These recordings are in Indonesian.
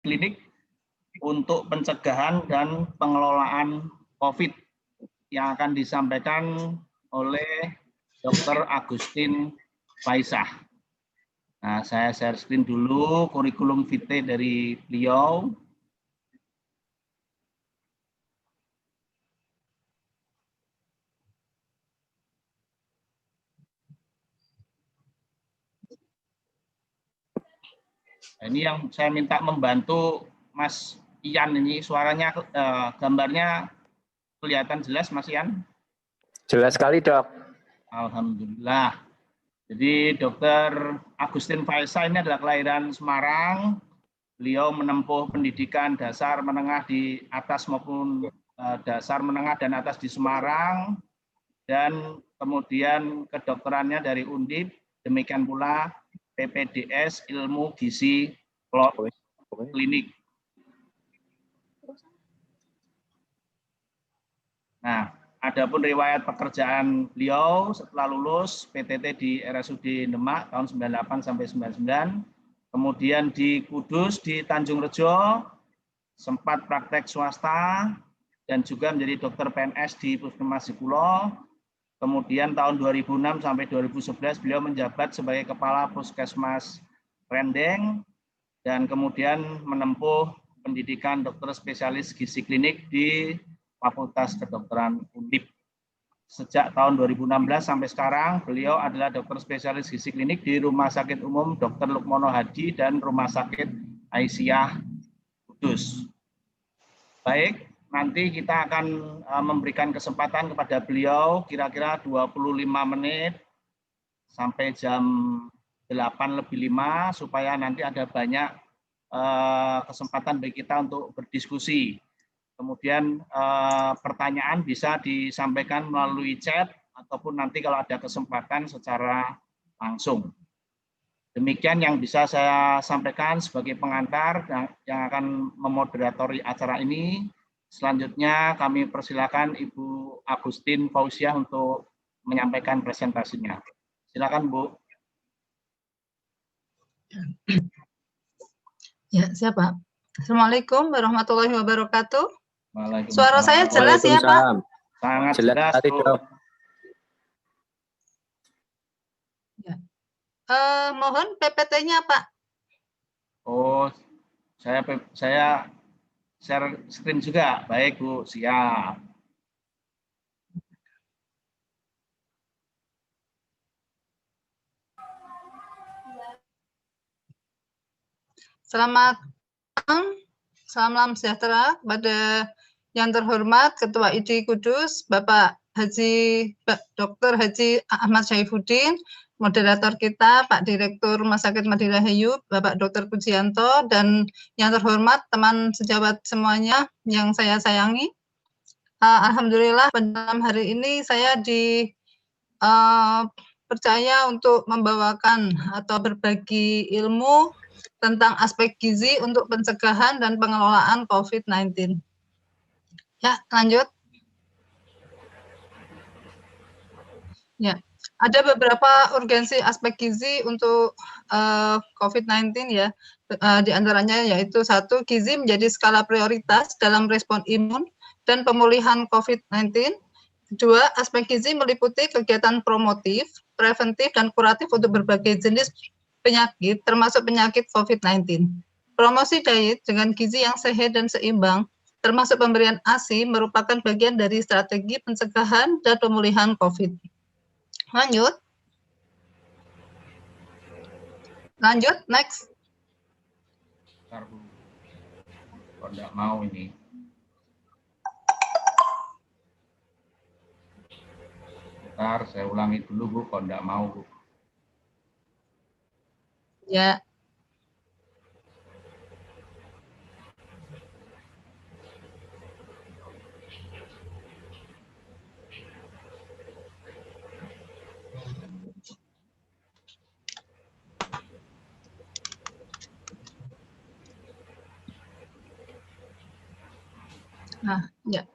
klinik untuk pencegahan dan pengelolaan COVID yang akan disampaikan oleh Dr. Agustin Faisah. Nah, saya share screen dulu kurikulum vitae dari beliau. Nah, ini yang saya minta membantu Mas Ian ini, suaranya, gambarnya kelihatan jelas Mas Ian? Jelas sekali, Dok. Alhamdulillah. Jadi Dr. Agustin Faisah ini adalah kelahiran Semarang. Beliau menempuh pendidikan dasar menengah di atas maupun dasar menengah dan atas di Semarang, dan kemudian kedokterannya dari Undip, demikian pula PPDS Ilmu Gizi Klinik. Nah, adapun riwayat pekerjaan beliau setelah lulus PTT di RSUD Demak tahun 98 sampai 99, kemudian di Kudus, di Tanjung Rejo, sempat praktek swasta dan juga menjadi dokter PNS di Puskesmas Sipulo. Kemudian tahun 2006 sampai 2011 beliau menjabat sebagai Kepala Puskesmas Rendeng dan kemudian menempuh pendidikan dokter spesialis gizi klinik di Fakultas Kedokteran Undip. Sejak tahun 2016 sampai sekarang beliau adalah dokter spesialis gizi klinik di Rumah Sakit Umum Dr. Lukmono Hadi dan Rumah Sakit Aisyah Kudus. Baik, nanti kita akan memberikan kesempatan kepada beliau kira-kira 25 menit sampai jam 8:05 supaya nanti ada banyak kesempatan bagi kita untuk berdiskusi. Kemudian pertanyaan bisa disampaikan melalui chat ataupun nanti kalau ada kesempatan secara langsung. Demikian yang bisa saya sampaikan sebagai pengantar yang akan memoderatori acara ini. Selanjutnya kami persilakan Ibu Agustin Fauziah untuk menyampaikan presentasinya. Silakan Bu. Ya, siapa? Assalamualaikum warahmatullahi wabarakatuh. Suara saya jelas ya, Pak? Sangat jelas, Bu. Ya. Mohon PPT-nya, Pak. Oh, saya share screen juga. Baik, Bu. Siap. Selamat malam, salam sejahtera kepada yang terhormat Ketua ID Kudus, Bapak Dr. Haji Ahmad Syaifuddin, moderator kita, Pak Direktur Rumah Sakit Madinah Hayub, Bapak Dr. Pujianto, dan yang terhormat teman sejawat semuanya yang saya sayangi. Alhamdulillah pada malam hari ini saya percaya untuk membawakan atau berbagi ilmu tentang aspek gizi untuk pencegahan dan pengelolaan COVID-19. Ya, lanjut. Ya, ada beberapa urgensi aspek gizi untuk COVID-19 ya. Di antaranya yaitu 1, gizi menjadi skala prioritas dalam respon imun dan pemulihan COVID-19. 2, aspek gizi meliputi kegiatan promotif, preventif, dan kuratif untuk berbagai jenis penyakit, termasuk penyakit COVID-19. Promosi diet dengan gizi yang sehat dan seimbang, termasuk pemberian ASI, merupakan bagian dari strategi pencegahan dan pemulihan COVID. Lanjut. Lanjut, next. Bentar, Bu. Kok enggak mau ini? Bentar, saya ulangi dulu, Bu. Kok enggak mau, Bu? Ya. Nah, ya.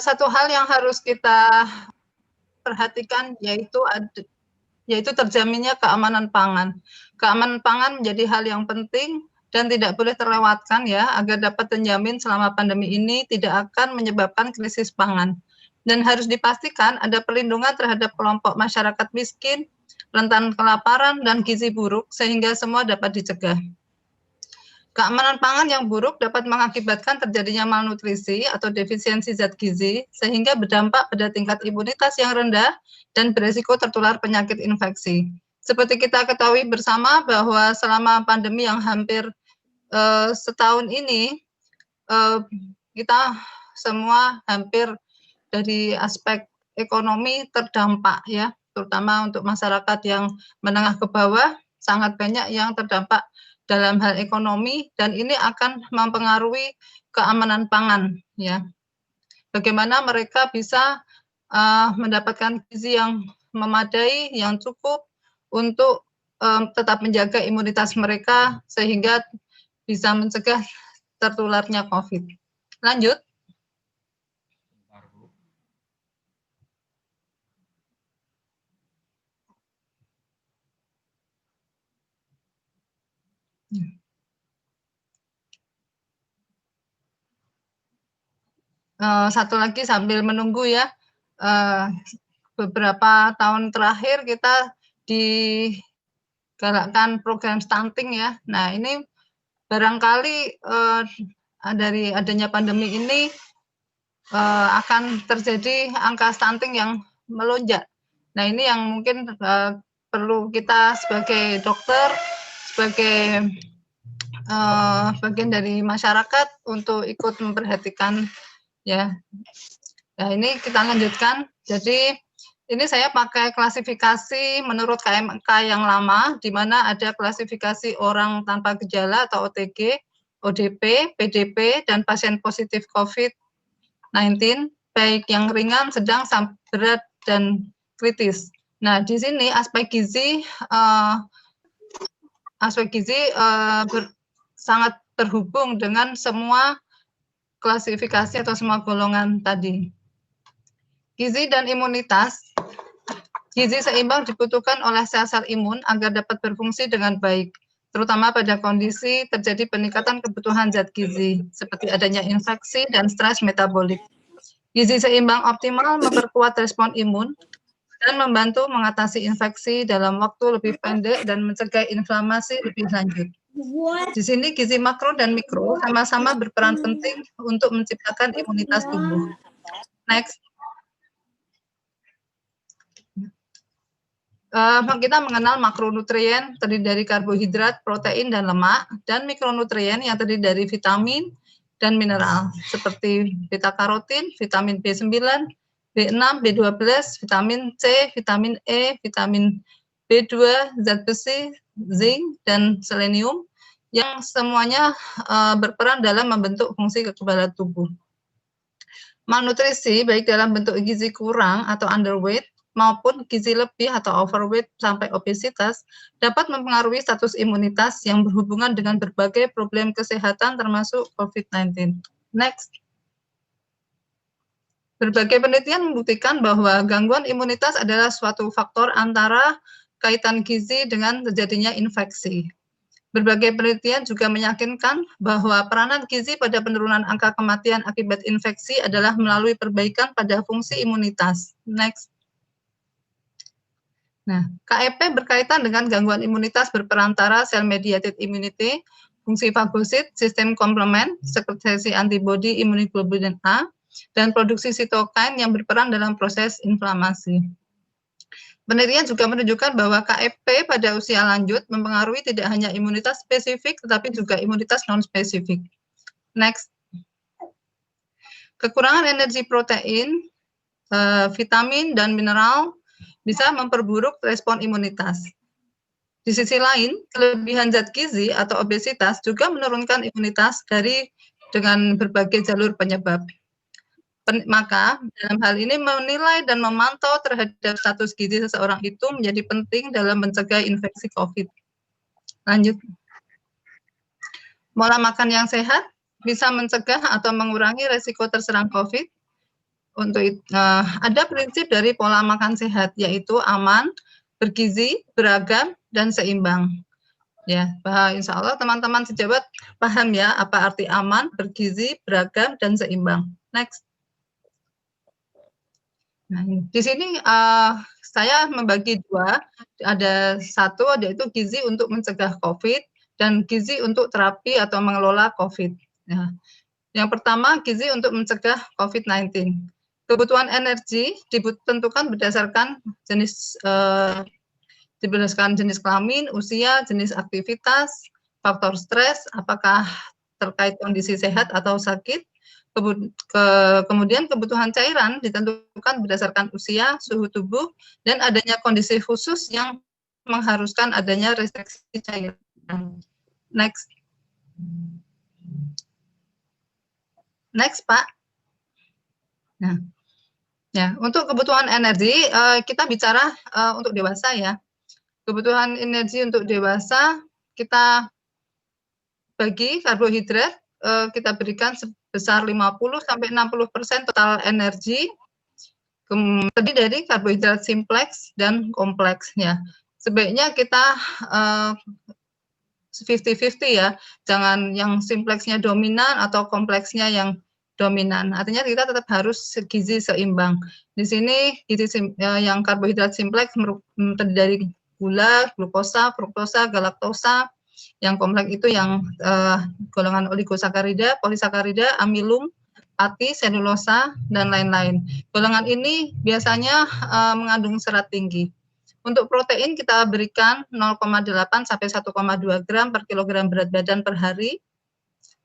Satu hal yang harus kita perhatikan yaitu terjaminnya keamanan pangan. Keamanan pangan menjadi hal yang penting dan tidak boleh terlewatkan ya, agar dapat terjamin selama pandemi ini tidak akan menyebabkan krisis pangan. Dan harus dipastikan ada perlindungan terhadap kelompok masyarakat miskin, rentan kelaparan, dan gizi buruk, sehingga semua dapat dicegah. Keamanan pangan yang buruk dapat mengakibatkan terjadinya malnutrisi atau defisiensi zat gizi, sehingga berdampak pada tingkat imunitas yang rendah dan beresiko tertular penyakit infeksi. Seperti kita ketahui bersama bahwa selama pandemi yang hampir setahun ini, kita semua hampir dari aspek ekonomi terdampak ya, terutama untuk masyarakat yang menengah ke bawah, sangat banyak yang terdampak dalam hal ekonomi, dan ini akan mempengaruhi keamanan pangan ya. Bagaimana mereka bisa mendapatkan gizi yang memadai, yang cukup untuk tetap menjaga imunitas mereka sehingga bisa mencegah tertularnya COVID. Lanjut. Satu lagi sambil menunggu ya, beberapa tahun terakhir kita digalakkan program stunting ya. Nah ini barangkali dari adanya pandemi ini akan terjadi angka stunting yang melonjak. Nah ini yang mungkin perlu kita sebagai dokter, sebagai bagian dari masyarakat untuk ikut memperhatikan ya. Nah ini kita lanjutkan. Jadi ini saya pakai klasifikasi menurut KMK yang lama, di mana ada klasifikasi orang tanpa gejala atau OTG, ODP, PDP, dan pasien positif COVID-19, baik yang ringan, sedang, berat, dan kritis. Nah di sini aspek gizi sangat terhubung dengan semua klasifikasi atau semua golongan tadi. Gizi dan imunitas. Gizi seimbang dibutuhkan oleh sel-sel imun agar dapat berfungsi dengan baik, terutama pada kondisi terjadi peningkatan kebutuhan zat gizi, seperti adanya infeksi dan stres metabolik. Gizi seimbang optimal memperkuat respon imun dan membantu mengatasi infeksi dalam waktu lebih pendek dan mencegah inflamasi lebih lanjut. Di sini gizi makro dan mikro sama-sama berperan penting untuk menciptakan imunitas tubuh. Next. Kita mengenal makronutrien terdiri dari karbohidrat, protein, dan lemak, dan mikronutrien yang terdiri dari vitamin dan mineral seperti beta-karotin, vitamin B9, B6, B12, vitamin C, vitamin E, vitamin B2, zat besi, zinc, dan selenium yang semuanya berperan dalam membentuk fungsi kekebalan tubuh. Malnutrisi baik dalam bentuk gizi kurang atau underweight maupun gizi lebih atau overweight sampai obesitas dapat mempengaruhi status imunitas yang berhubungan dengan berbagai problem kesehatan termasuk COVID-19. Next. Berbagai penelitian membuktikan bahwa gangguan imunitas adalah suatu faktor antara kaitan gizi dengan terjadinya infeksi. Berbagai penelitian juga meyakinkan bahwa peranan gizi pada penurunan angka kematian akibat infeksi adalah melalui perbaikan pada fungsi imunitas. Next. Nah, KEP berkaitan dengan gangguan imunitas berperantara sel-mediated immunity, fungsi fagosit, sistem komplement, sekresi antibodi, immunoglobulin A, dan produksi sitokin yang berperan dalam proses inflamasi. Penelitian juga menunjukkan bahwa KEP pada usia lanjut mempengaruhi tidak hanya imunitas spesifik, tetapi juga imunitas non-spesifik. Next. Kekurangan energi protein, vitamin, dan mineral bisa memperburuk respon imunitas. Di sisi lain, kelebihan zat gizi atau obesitas juga menurunkan imunitas dengan berbagai jalur penyebab. Maka dalam hal ini menilai dan memantau terhadap status gizi seseorang itu menjadi penting dalam mencegah infeksi COVID. Lanjut. Pola makan yang sehat bisa mencegah atau mengurangi resiko terserang COVID. Untuk ada prinsip dari pola makan sehat, yaitu aman, bergizi, beragam, dan seimbang. Ya, insya Allah teman-teman sejawat paham ya apa arti aman, bergizi, beragam, dan seimbang. Next. Nah, di sini saya membagi dua, ada satu yaitu gizi untuk mencegah COVID dan gizi untuk terapi atau mengelola COVID. Nah, yang pertama gizi untuk mencegah COVID-19. Kebutuhan energi ditentukan berdasarkan jenis kelamin, usia, jenis aktivitas, faktor stres, apakah terkait kondisi sehat atau sakit. Kemudian kebutuhan cairan ditentukan berdasarkan usia, suhu tubuh, dan adanya kondisi khusus yang mengharuskan adanya restriksi cairan. Next. Next, Pak. Nah, ya, untuk kebutuhan energi, kita bicara untuk dewasa ya. Kebutuhan energi untuk dewasa kita bagi karbohidrat, kita berikan sebesar 50-60% total energi, terdiri dari karbohidrat simpleks dan kompleks ya. Sebaiknya kita 50-50 ya, jangan yang simpleksnya dominan atau kompleksnya yang dominan. Artinya kita tetap harus gizi seimbang. Di sini gizi yang karbohidrat simpleks terdiri dari gula, glukosa, fruktosa, galaktosa. Yang kompleks itu yang golongan oligosakarida, polisakarida, amilum, ati, selulosa, dan lain-lain. Golongan ini biasanya mengandung serat tinggi. Untuk protein kita berikan 0,8 sampai 1,2 gram per kilogram berat badan per hari,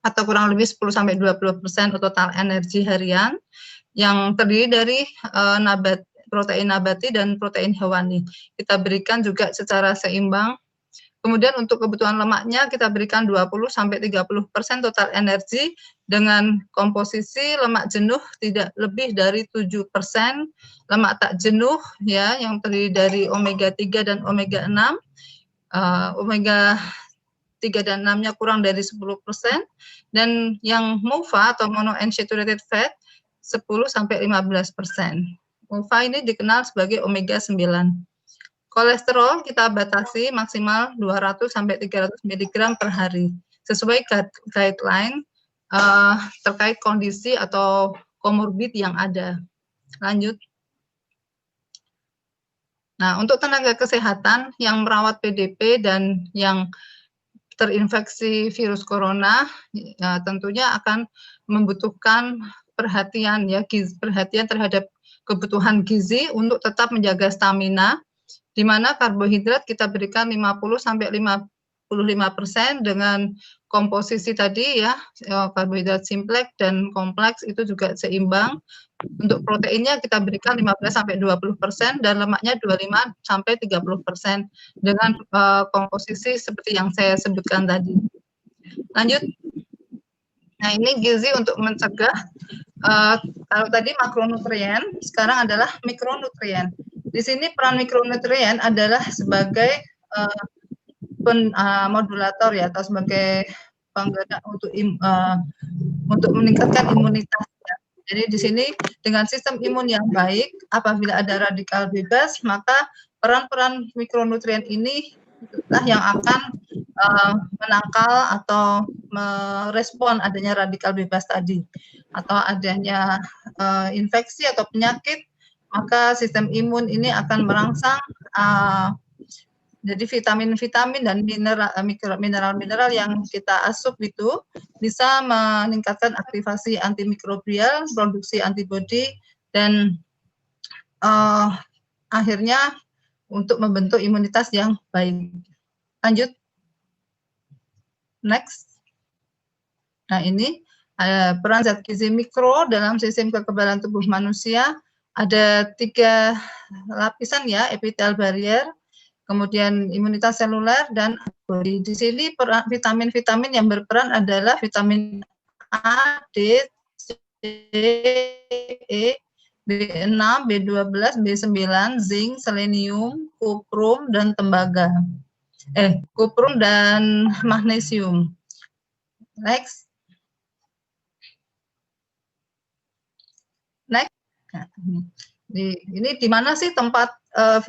atau kurang lebih 10-20% total energi harian, yang terdiri dari protein nabati dan protein hewani. Kita berikan juga secara seimbang. Kemudian untuk kebutuhan lemaknya kita berikan 20-30% total energi dengan komposisi lemak jenuh tidak lebih dari 7%, lemak tak jenuh ya yang terdiri dari omega 3 dan omega 6. Omega 3 dan 6-nya kurang dari 10%, dan yang MUFA atau monounsaturated fat 10-15%. MUFA ini dikenal sebagai omega 9. Kolesterol kita batasi maksimal 200-300 mg per hari, sesuai guideline terkait kondisi atau komorbid yang ada. Lanjut. Nah, untuk tenaga kesehatan yang merawat PDP dan yang terinfeksi virus corona, ya, tentunya akan membutuhkan perhatian ya, perhatian terhadap kebutuhan gizi untuk tetap menjaga stamina, di mana karbohidrat kita berikan 50-55% dengan komposisi tadi ya, karbohidrat simpleks dan kompleks itu juga seimbang. Untuk proteinnya kita berikan 15-20% dan lemaknya 25-30% dengan komposisi seperti yang saya sebutkan tadi. Lanjut. Nah, ini gizi untuk mencegah, kalau tadi makronutrien, sekarang adalah mikronutrien. Di sini peran mikronutrien adalah sebagai modulator ya, atau sebagai penggerak untuk meningkatkan imunitas. Ya. Jadi di sini dengan sistem imun yang baik, apabila ada radikal bebas, maka peran-peran mikronutrien ini yang akan menangkal atau merespon adanya radikal bebas tadi, atau adanya infeksi atau penyakit, maka sistem imun ini akan merangsang jadi vitamin-vitamin dan mineral-mineral yang kita asup itu bisa meningkatkan aktivasi antimikrobial, produksi antibodi, dan akhirnya untuk membentuk imunitas yang baik. Lanjut. Next. Nah, ini peran zat gizi mikro dalam sistem kekebalan tubuh manusia. Ada 3 lapisan ya, epithelial barrier, kemudian imunitas seluler, dan antibodi. Di sini vitamin-vitamin yang berperan adalah vitamin A, D, C, E, B6, B12, B9, zinc, selenium, kuprum, dan tembaga. Kuprum dan magnesium. Next. Next. Ini di mana sih tempat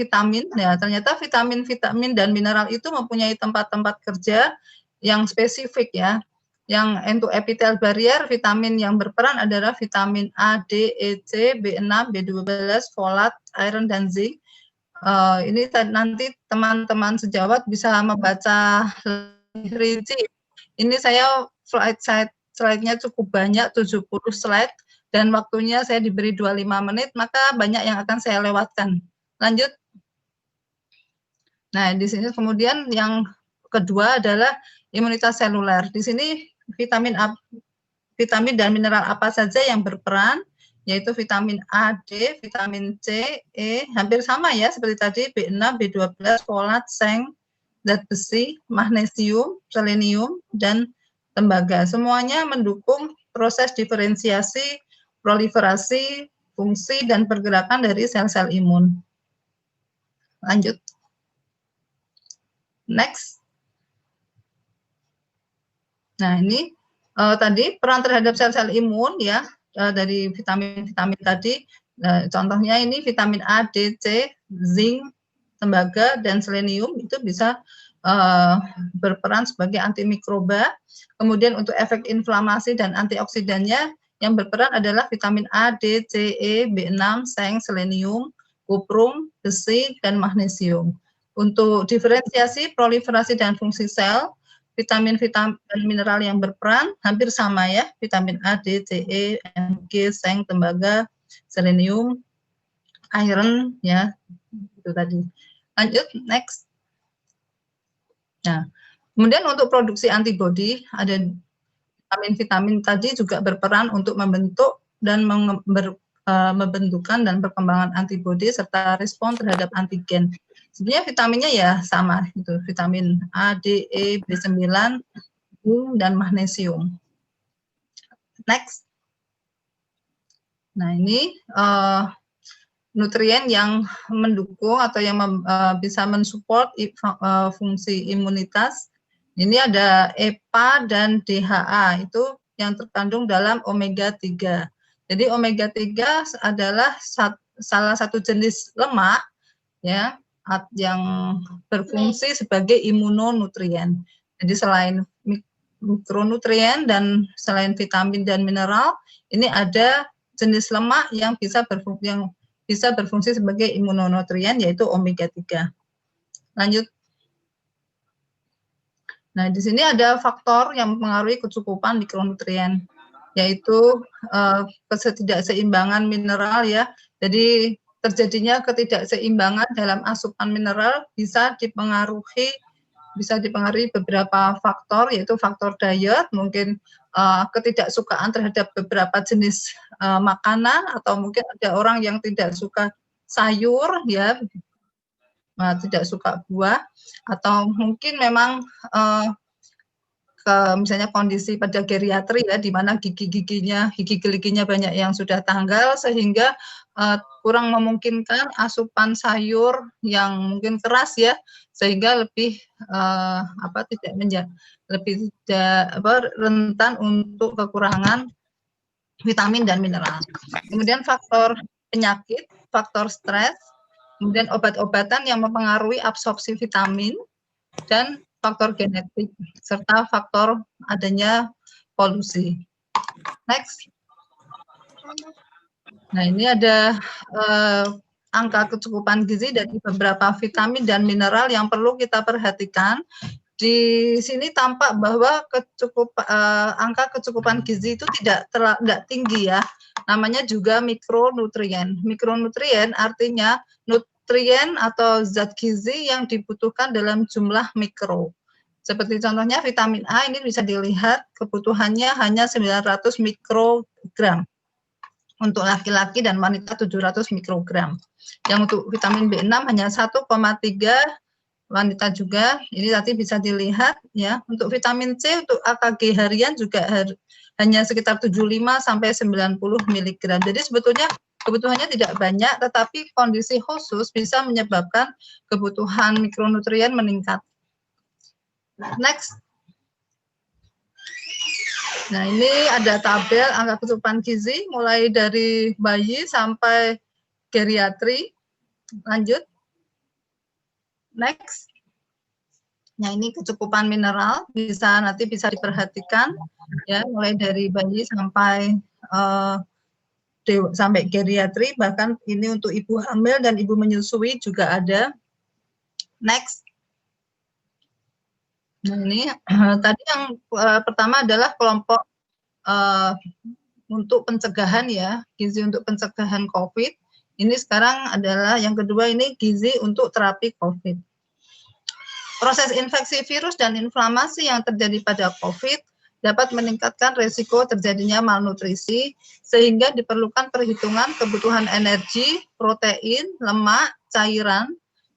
vitamin? Ya, ternyata vitamin dan mineral itu mempunyai tempat-tempat kerja yang spesifik ya. Yang endoepithelial barrier, vitamin yang berperan adalah vitamin A, D, E, C, B6, B12, folat, iron, dan zinc. Ini nanti teman-teman sejawat bisa membaca lebih rinci. Ini saya slide-nya cukup banyak, 70 slide, dan waktunya saya diberi 25 menit, maka banyak yang akan saya lewatkan. Lanjut. Nah, di sini kemudian yang kedua adalah imunitas seluler. Di sini vitamin dan mineral apa saja yang berperan, yaitu vitamin A, D, vitamin C, E, hampir sama ya seperti tadi, B6, B12, folat, seng, zat besi, magnesium, selenium, dan tembaga. Semuanya mendukung proses diferensiasi, proliferasi, fungsi, dan pergerakan dari sel-sel imun. Lanjut. Next. Nah, ini tadi peran terhadap sel-sel imun ya, dari vitamin-vitamin tadi. Contohnya ini vitamin A, D, C, zinc, tembaga, dan selenium itu bisa berperan sebagai antimikroba. Kemudian untuk efek inflamasi dan antioksidannya yang berperan adalah vitamin A, D, C, E, B6, seng, selenium, kuprum, besi, dan magnesium. Untuk diferensiasi, proliferasi, dan fungsi sel, vitamin dan mineral yang berperan hampir sama ya, vitamin A, D, C, E, Mg, seng, tembaga, selenium, iron ya, itu tadi. Lanjut, next. Nah, kemudian untuk produksi antibodi, ada vitamin tadi juga berperan untuk membentuk dan membentukkan dan perkembangan antibodi serta respon terhadap antigen. Sebenarnya vitaminnya ya sama, itu vitamin A, D, E, B9, dan magnesium. Next. Nah, ini nutrien yang mendukung atau yang bisa mensupport fungsi imunitas. Ini ada EPA dan DHA, itu yang terkandung dalam omega 3. Jadi omega 3 adalah salah satu jenis lemak ya, yang berfungsi sebagai imunonutrien. Jadi selain mikronutrien dan selain vitamin dan mineral, ini ada jenis lemak yang bisa berfungsi sebagai imunonutrien, yaitu omega 3. Lanjut. Nah, di sini ada faktor yang mempengaruhi kecukupan mikronutrien, yaitu ketidakseimbangan mineral ya. Jadi terjadinya ketidakseimbangan dalam asupan mineral bisa dipengaruhi beberapa faktor, yaitu faktor diet, mungkin ketidaksukaan terhadap beberapa jenis makanan, atau mungkin ada orang yang tidak suka sayur ya, tidak suka buah, atau mungkin memang misalnya kondisi pada geriatri ya, di mana gigi geliginya banyak yang sudah tanggal, sehingga kurang memungkinkan asupan sayur yang mungkin keras ya, sehingga lebih rentan untuk kekurangan vitamin dan mineral. Kemudian faktor penyakit, faktor stres, kemudian obat-obatan yang mempengaruhi absorpsi vitamin, dan faktor genetik, serta faktor adanya polusi. Next. Nah, ini ada angka kecukupan gizi dari beberapa vitamin dan mineral yang perlu kita perhatikan. Di sini tampak bahwa angka kecukupan gizi itu tidak tinggi ya. Namanya juga mikronutrien. Mikronutrien artinya nutrien atau zat gizi yang dibutuhkan dalam jumlah mikro. Seperti contohnya vitamin A ini bisa dilihat kebutuhannya hanya 900 mikrogram. Untuk laki-laki dan wanita 700 mikrogram. Yang untuk vitamin B6 hanya 1,3, wanita juga. Ini tadi bisa dilihat ya. Untuk vitamin C untuk AKG harian juga hanya sekitar 75 sampai 90 mg. Jadi sebetulnya kebutuhannya tidak banyak, tetapi kondisi khusus bisa menyebabkan kebutuhan mikronutrien meningkat. Next. Nah, ini ada tabel angka kecukupan gizi mulai dari bayi sampai geriatri. Lanjut. Next. Nah, ini kecukupan mineral nanti bisa diperhatikan ya, mulai dari bayi sampai sampai geriatri, bahkan ini untuk ibu hamil dan ibu menyusui juga ada. Next. Nah, ini tadi yang pertama adalah kelompok untuk pencegahan ya, gizi untuk pencegahan COVID. Ini sekarang adalah yang kedua, ini gizi untuk terapi COVID. Proses infeksi virus dan inflamasi yang terjadi pada COVID dapat meningkatkan risiko terjadinya malnutrisi, sehingga diperlukan perhitungan kebutuhan energi, protein, lemak, cairan,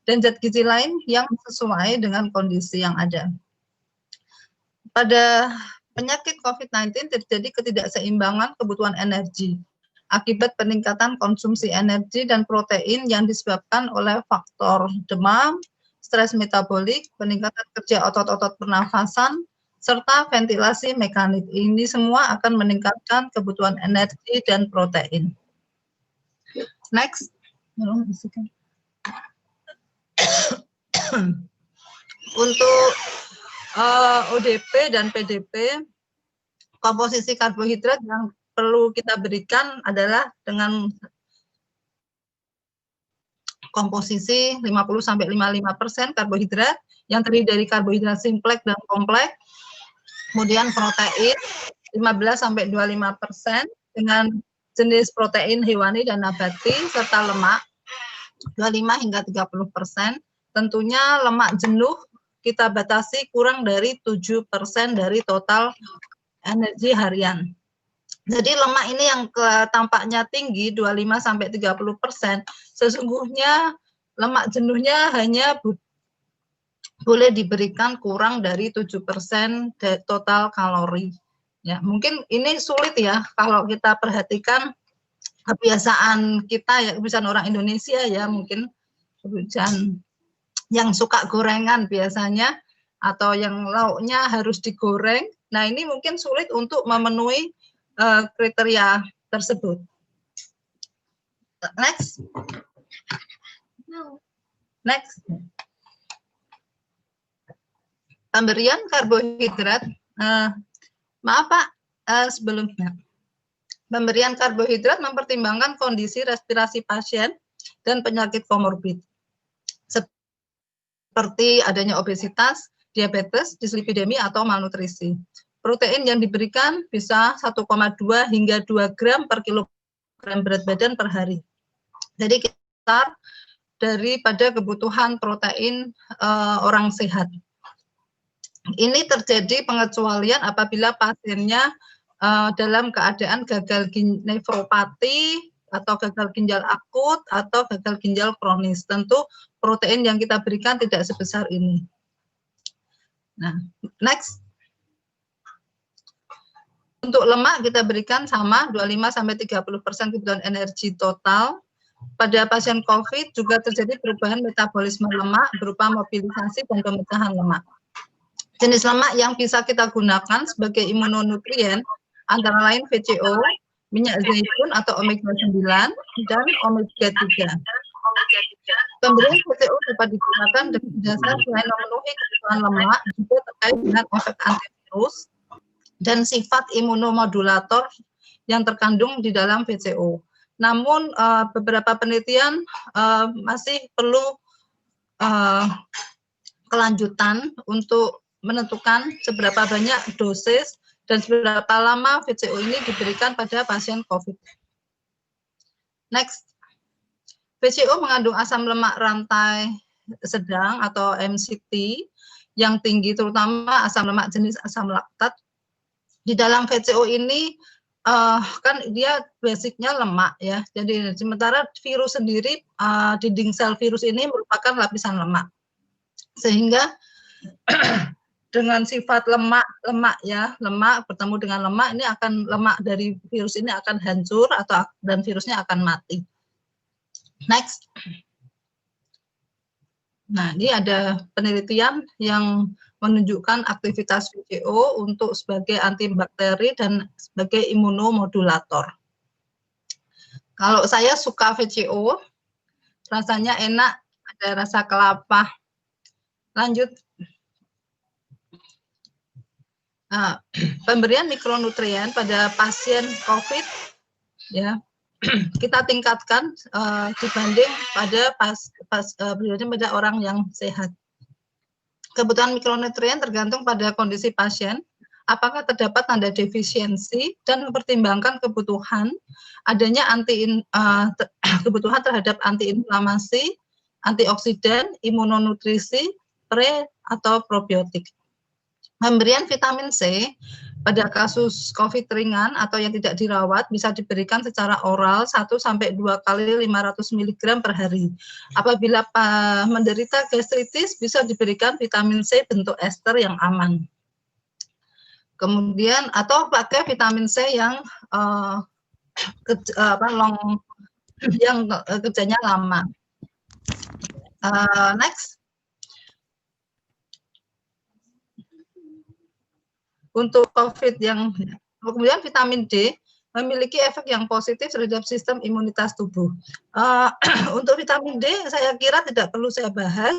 dan zat gizi lain yang sesuai dengan kondisi yang ada. Pada penyakit COVID-19 terjadi ketidakseimbangan kebutuhan energi akibat peningkatan konsumsi energi dan protein yang disebabkan oleh faktor demam, stres metabolik, peningkatan kerja otot-otot pernafasan, serta ventilasi mekanik. Ini semua akan meningkatkan kebutuhan energi dan protein. Next. Untuk ODP dan PDP, komposisi karbohidrat yang perlu kita berikan adalah dengan komposisi 50–55% karbohidrat yang terdiri dari karbohidrat simpleks dan kompleks, kemudian protein 15–25% dengan jenis protein hewani dan nabati, serta lemak 25–30%. Tentunya lemak jenuh kita batasi kurang dari 7% dari total energi harian. Jadi lemak ini yang tampaknya tinggi 25–30%, sesungguhnya lemak jenuhnya hanya boleh diberikan kurang dari 7% total kalori. Ya, mungkin ini sulit ya kalau kita perhatikan kebiasaan kita ya, kebiasaan orang Indonesia ya, mungkin kebiasaan yang suka gorengan biasanya, atau yang lauknya harus digoreng. Nah, ini mungkin sulit untuk memenuhi kriteria tersebut. Next. Next. Pemberian karbohidrat. Maaf Pak, sebelumnya. Pemberian karbohidrat mempertimbangkan kondisi respirasi pasien dan penyakit komorbid, seperti adanya obesitas, diabetes, dislipidemi, atau malnutrisi. Protein yang diberikan bisa 1,2 hingga 2 gram per kilogram berat badan per hari. Jadi kita daripada kebutuhan protein orang sehat. Ini terjadi pengecualian apabila pasiennya dalam keadaan gagal nefropati atau gagal ginjal akut atau gagal ginjal kronis. Tentu protein yang kita berikan tidak sebesar ini. Nah, next. Untuk lemak kita berikan sama 25–30% kebutuhan energi total. Pada pasien COVID juga terjadi perubahan metabolisme lemak berupa mobilisasi dan pemecahan lemak. Jenis lemak yang bisa kita gunakan sebagai imunonutrien antara lain VCO, minyak zaitun atau omega 9, dan omega 3. Pemberian VCO dapat digunakan dengan dasar selain memenuhi kebutuhan lemak juga terkait dengan efek antivirus dan sifat imunomodulator yang terkandung di dalam VCO. Namun beberapa penelitian masih perlu kelanjutan untuk menentukan seberapa banyak dosis dan seberapa lama VCO ini diberikan pada pasien COVID. Next. VCO mengandung asam lemak rantai sedang atau MCT yang tinggi, terutama asam lemak jenis asam laktat. Di dalam VCO ini kan dia basicnya lemak ya. Jadi sementara virus sendiri, dinding sel virus ini merupakan lapisan lemak. Sehingga dengan sifat lemak ya, lemak bertemu dengan lemak, ini akan lemak dari virus ini akan hancur dan virusnya akan mati. Next. Nah, ini ada penelitian yang menunjukkan aktivitas VCO untuk sebagai antibakteri dan sebagai imunomodulator. Kalau saya suka VCO, rasanya enak, ada rasa kelapa. Lanjut. Nah, pemberian mikronutrien pada pasien COVID, ya, kita tingkatkan dibanding pada pada orang yang sehat. Kebutuhan mikronutrien tergantung pada kondisi pasien, apakah terdapat tanda defisiensi, dan mempertimbangkan kebutuhan adanya kebutuhan terhadap antiinflamasi, antioksidan, imunonutrisi, pre atau probiotik. Pemberian vitamin C pada kasus COVID ringan atau yang tidak dirawat bisa diberikan secara oral 1-2 kali 500 mg per hari. Apabila menderita gastritis bisa diberikan vitamin C bentuk ester yang aman. Kemudian atau pakai vitamin C yang kerjanya lama. Next. Untuk COVID kemudian vitamin D memiliki efek yang positif terhadap sistem imunitas tubuh. Untuk vitamin D saya kira tidak perlu saya bahas,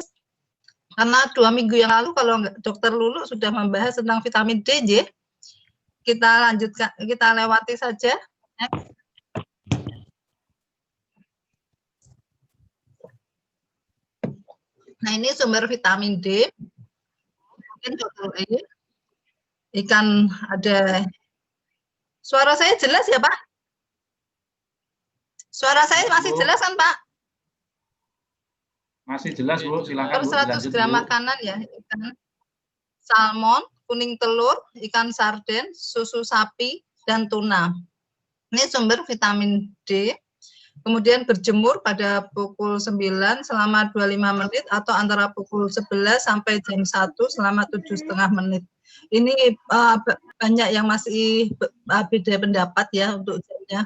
karena 2 minggu yang lalu kalau Dokter Lulu sudah membahas tentang vitamin D, kita lanjutkan, kita lewati saja. Nah, ini sumber vitamin D. Mungkin Dokter ikan ada. Suara saya jelas ya, Pak? Suara saya masih jelas kan, Pak? Masih jelas, Bu. Silakan, Bu. Per 100 gram makanan ya, ikan salmon, kuning telur, ikan sarden, susu sapi, dan tuna. Ini sumber vitamin D. Kemudian berjemur pada pukul 9 selama 25 menit atau antara pukul 11 sampai jam 1 selama 7,5 menit. Ini banyak yang masih beda pendapat ya untuk jamnya.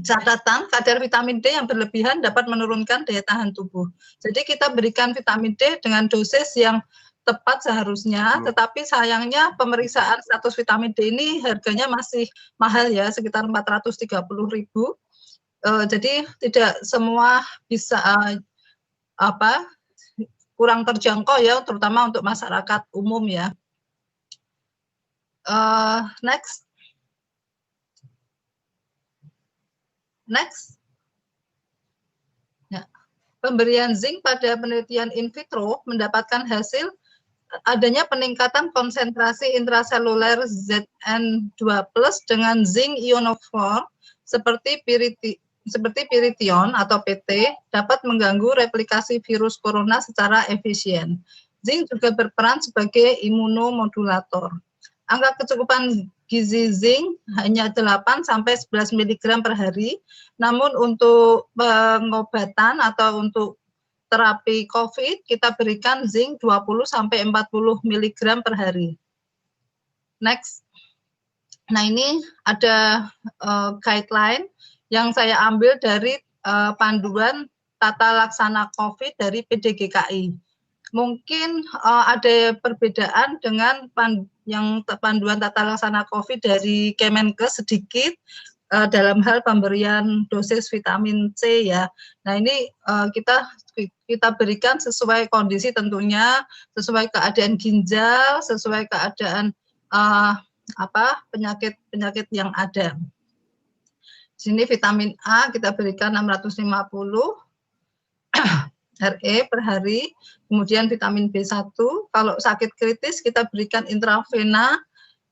Catatan, kadar vitamin D yang berlebihan dapat menurunkan daya tahan tubuh. Jadi kita berikan vitamin D dengan dosis yang tepat seharusnya, tetapi sayangnya pemeriksaan status vitamin D ini harganya masih mahal ya, sekitar 430.000. Jadi tidak semua bisa kurang terjangkau ya, terutama untuk masyarakat umum ya. Next. Ya. Pemberian zinc pada penelitian in vitro mendapatkan hasil adanya peningkatan konsentrasi intraseluler Zn2+ dengan zinc ionophore seperti pyrithion atau PT dapat mengganggu replikasi virus corona secara efisien. Zinc juga berperan sebagai imunomodulator. Angka kecukupan gizi zinc hanya 8-11 mg per hari, namun untuk pengobatan atau untuk terapi COVID kita berikan zinc 20-40 mg per hari. Next. Nah, ini ada guideline yang saya ambil dari panduan tata laksana COVID dari PDGKI. Mungkin ada perbedaan dengan panduan tata laksana COVID dari Kemenkes sedikit dalam hal pemberian dosis vitamin C ya. Nah, ini kita berikan sesuai kondisi tentunya, sesuai keadaan ginjal, sesuai keadaan penyakit yang ada. Sini vitamin A kita berikan 650 RE per hari, kemudian vitamin B1 kalau sakit kritis kita berikan intravena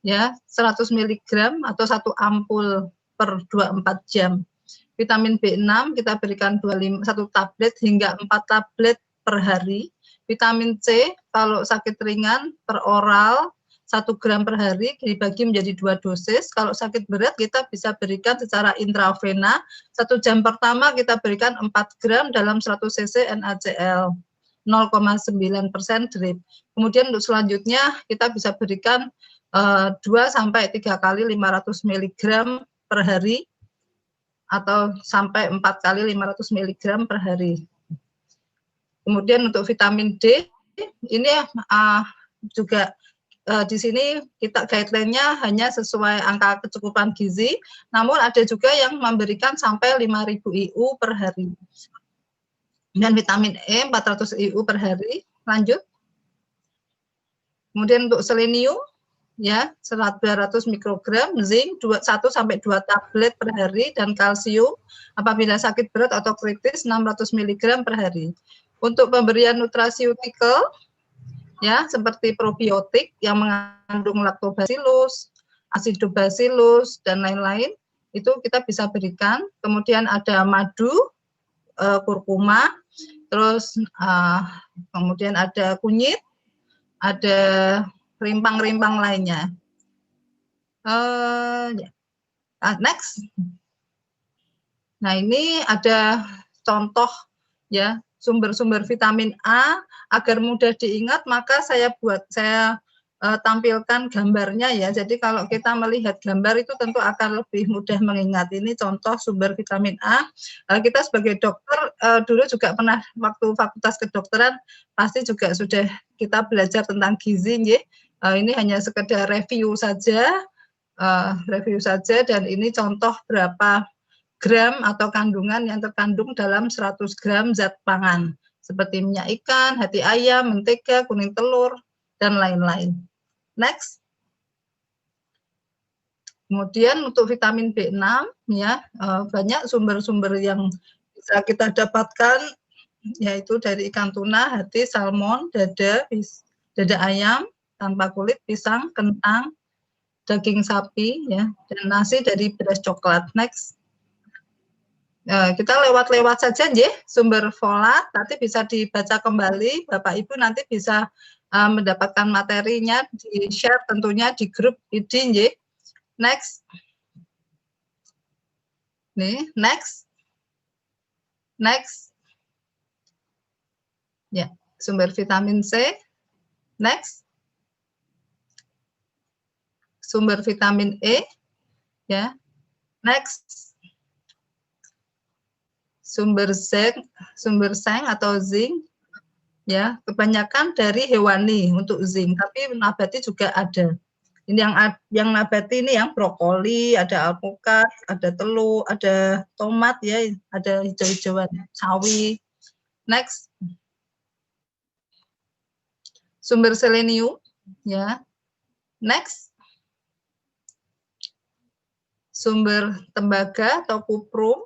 ya 100 mg atau 1 ampul per 24 jam. Vitamin B6 kita berikan 1 tablet hingga 4 tablet per hari. Vitamin C kalau sakit ringan per oral 1 gram per hari dibagi menjadi 2 dosis. Kalau sakit berat kita bisa berikan secara intravena. 1 jam pertama kita berikan 4 gram dalam 100 cc NaCl 0,9% drip. Kemudian untuk selanjutnya kita bisa berikan 2-3 kali 500 mg per hari atau sampai 4 kali 500 mg per hari. Kemudian untuk vitamin D ini juga di sini kita guideline-nya hanya sesuai angka kecukupan gizi, namun ada juga yang memberikan sampai 5.000 IU per hari. Dan vitamin E 400 IU per hari. Lanjut. Kemudian untuk selenium, ya 200 mikrogram, zinc 1 sampai 2 tablet per hari, dan kalsium apabila sakit berat atau kritis 600 mg per hari. Untuk pemberian nutraceutikal, ya seperti probiotik yang mengandung lactobacillus, acidobacillus, dan lain-lain, itu kita bisa berikan. Kemudian ada madu, kurkuma, terus kemudian ada kunyit, ada rimpang-rimpang lainnya. Next. Nah, ini ada contoh ya sumber-sumber vitamin A agar mudah diingat, maka saya tampilkan gambarnya ya. Jadi kalau kita melihat gambar itu tentu akan lebih mudah mengingat. Ini contoh sumber vitamin A. Kita sebagai dokter dulu juga pernah waktu fakultas kedokteran pasti juga sudah kita belajar tentang gizi ya. Ini hanya sekedar review saja, dan ini contoh berapa gram atau kandungan yang terkandung dalam 100 gram zat pangan seperti minyak ikan, hati ayam, mentega, kuning telur, dan lain-lain. Next. Kemudian untuk vitamin B6 ya banyak sumber-sumber yang bisa kita dapatkan, yaitu dari ikan tuna, hati, salmon, dada ayam tanpa kulit, pisang, kentang, daging sapi ya, dan nasi dari beras coklat. Next. Kita lewat-lewat saja ya, sumber folat nanti bisa dibaca kembali, Bapak Ibu nanti bisa mendapatkan materinya, di-share tentunya di grup ID ya. Next. Nih, next. Next. Ya, sumber vitamin C. Next. Sumber vitamin E. Ya. Next. Sumber seng atau zinc, ya kebanyakan dari hewani untuk zinc, tapi nabati juga ada. Ini yang nabati ini yang brokoli, ada alpukat, ada telur, ada tomat ya, ada hijau-hijauan, sawi. Next, sumber selenium, ya. Next, sumber tembaga atau kuprum.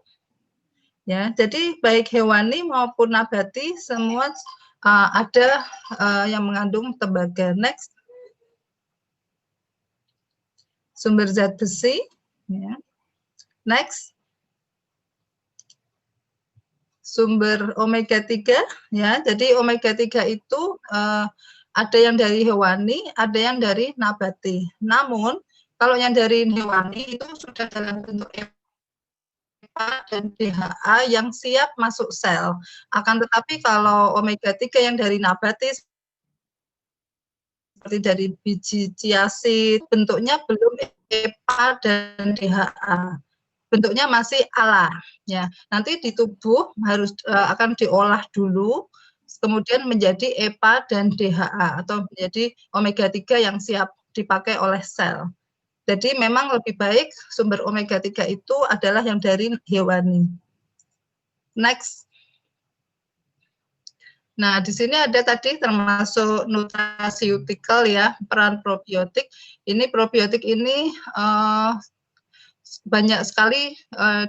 Ya, jadi baik hewani maupun nabati semua ada yang mengandung tembaga. Next, sumber zat besi. Ya. Next, sumber omega 3. Ya, jadi omega 3 itu ada yang dari hewani, ada yang dari nabati. Namun kalau yang dari hewani itu sudah dalam bentuk dan DHA yang siap masuk sel. Akan tetapi kalau omega 3 yang dari nabati seperti dari biji chia seed, bentuknya belum EPA dan DHA. Bentuknya masih ALA ya. Nanti di tubuh harus akan diolah dulu kemudian menjadi EPA dan DHA atau menjadi omega 3 yang siap dipakai oleh sel. Jadi memang lebih baik sumber omega 3 itu adalah yang dari hewani. Next. Nah, di sini ada tadi termasuk nutraceutikal ya, peran probiotik. Ini probiotik ini banyak sekali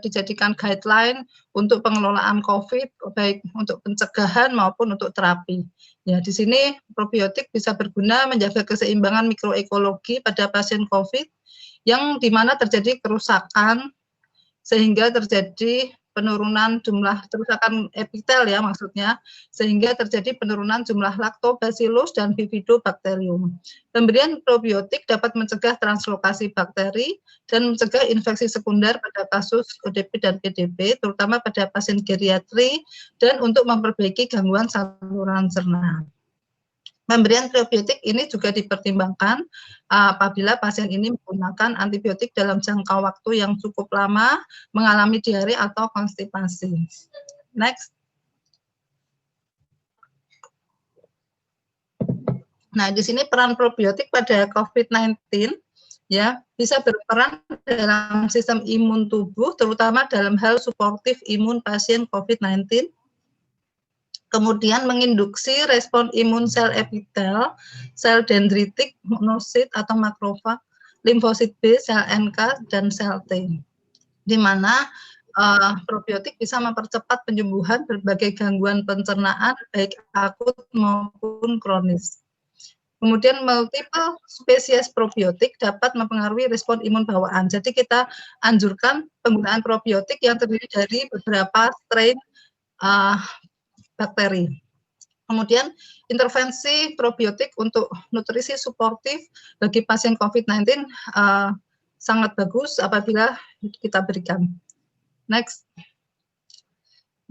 dijadikan guideline untuk pengelolaan COVID, baik untuk pencegahan maupun untuk terapi. Ya, di sini probiotik bisa berguna menjaga keseimbangan mikroekologi pada pasien COVID, yang dimana terjadi kerusakan sehingga terjadi penurunan jumlah kerusakan epitel ya maksudnya, sehingga terjadi penurunan jumlah lactobacillus dan bifidobacterium. Pemberian probiotik dapat mencegah translokasi bakteri dan mencegah infeksi sekunder pada kasus ODP dan PDP, terutama pada pasien geriatri dan untuk memperbaiki gangguan saluran cerna. Pemberian probiotik ini juga dipertimbangkan apabila pasien ini menggunakan antibiotik dalam jangka waktu yang cukup lama, mengalami diare atau konstipasi. Next. Nah, di sini peran probiotik pada COVID-19 ya bisa berperan dalam sistem imun tubuh, terutama dalam hal suportif imun pasien COVID-19. Kemudian menginduksi respon imun sel epitel, sel dendritik, monosit atau makrofag, limfosit B, sel NK, dan sel T. Di mana probiotik bisa mempercepat penyembuhan berbagai gangguan pencernaan baik akut maupun kronis. Kemudian multiple spesies probiotik dapat mempengaruhi respon imun bawaan. Jadi kita anjurkan penggunaan probiotik yang terdiri dari beberapa strain bakteri. Kemudian intervensi probiotik untuk nutrisi suportif bagi pasien COVID-19 sangat bagus apabila kita berikan. Next.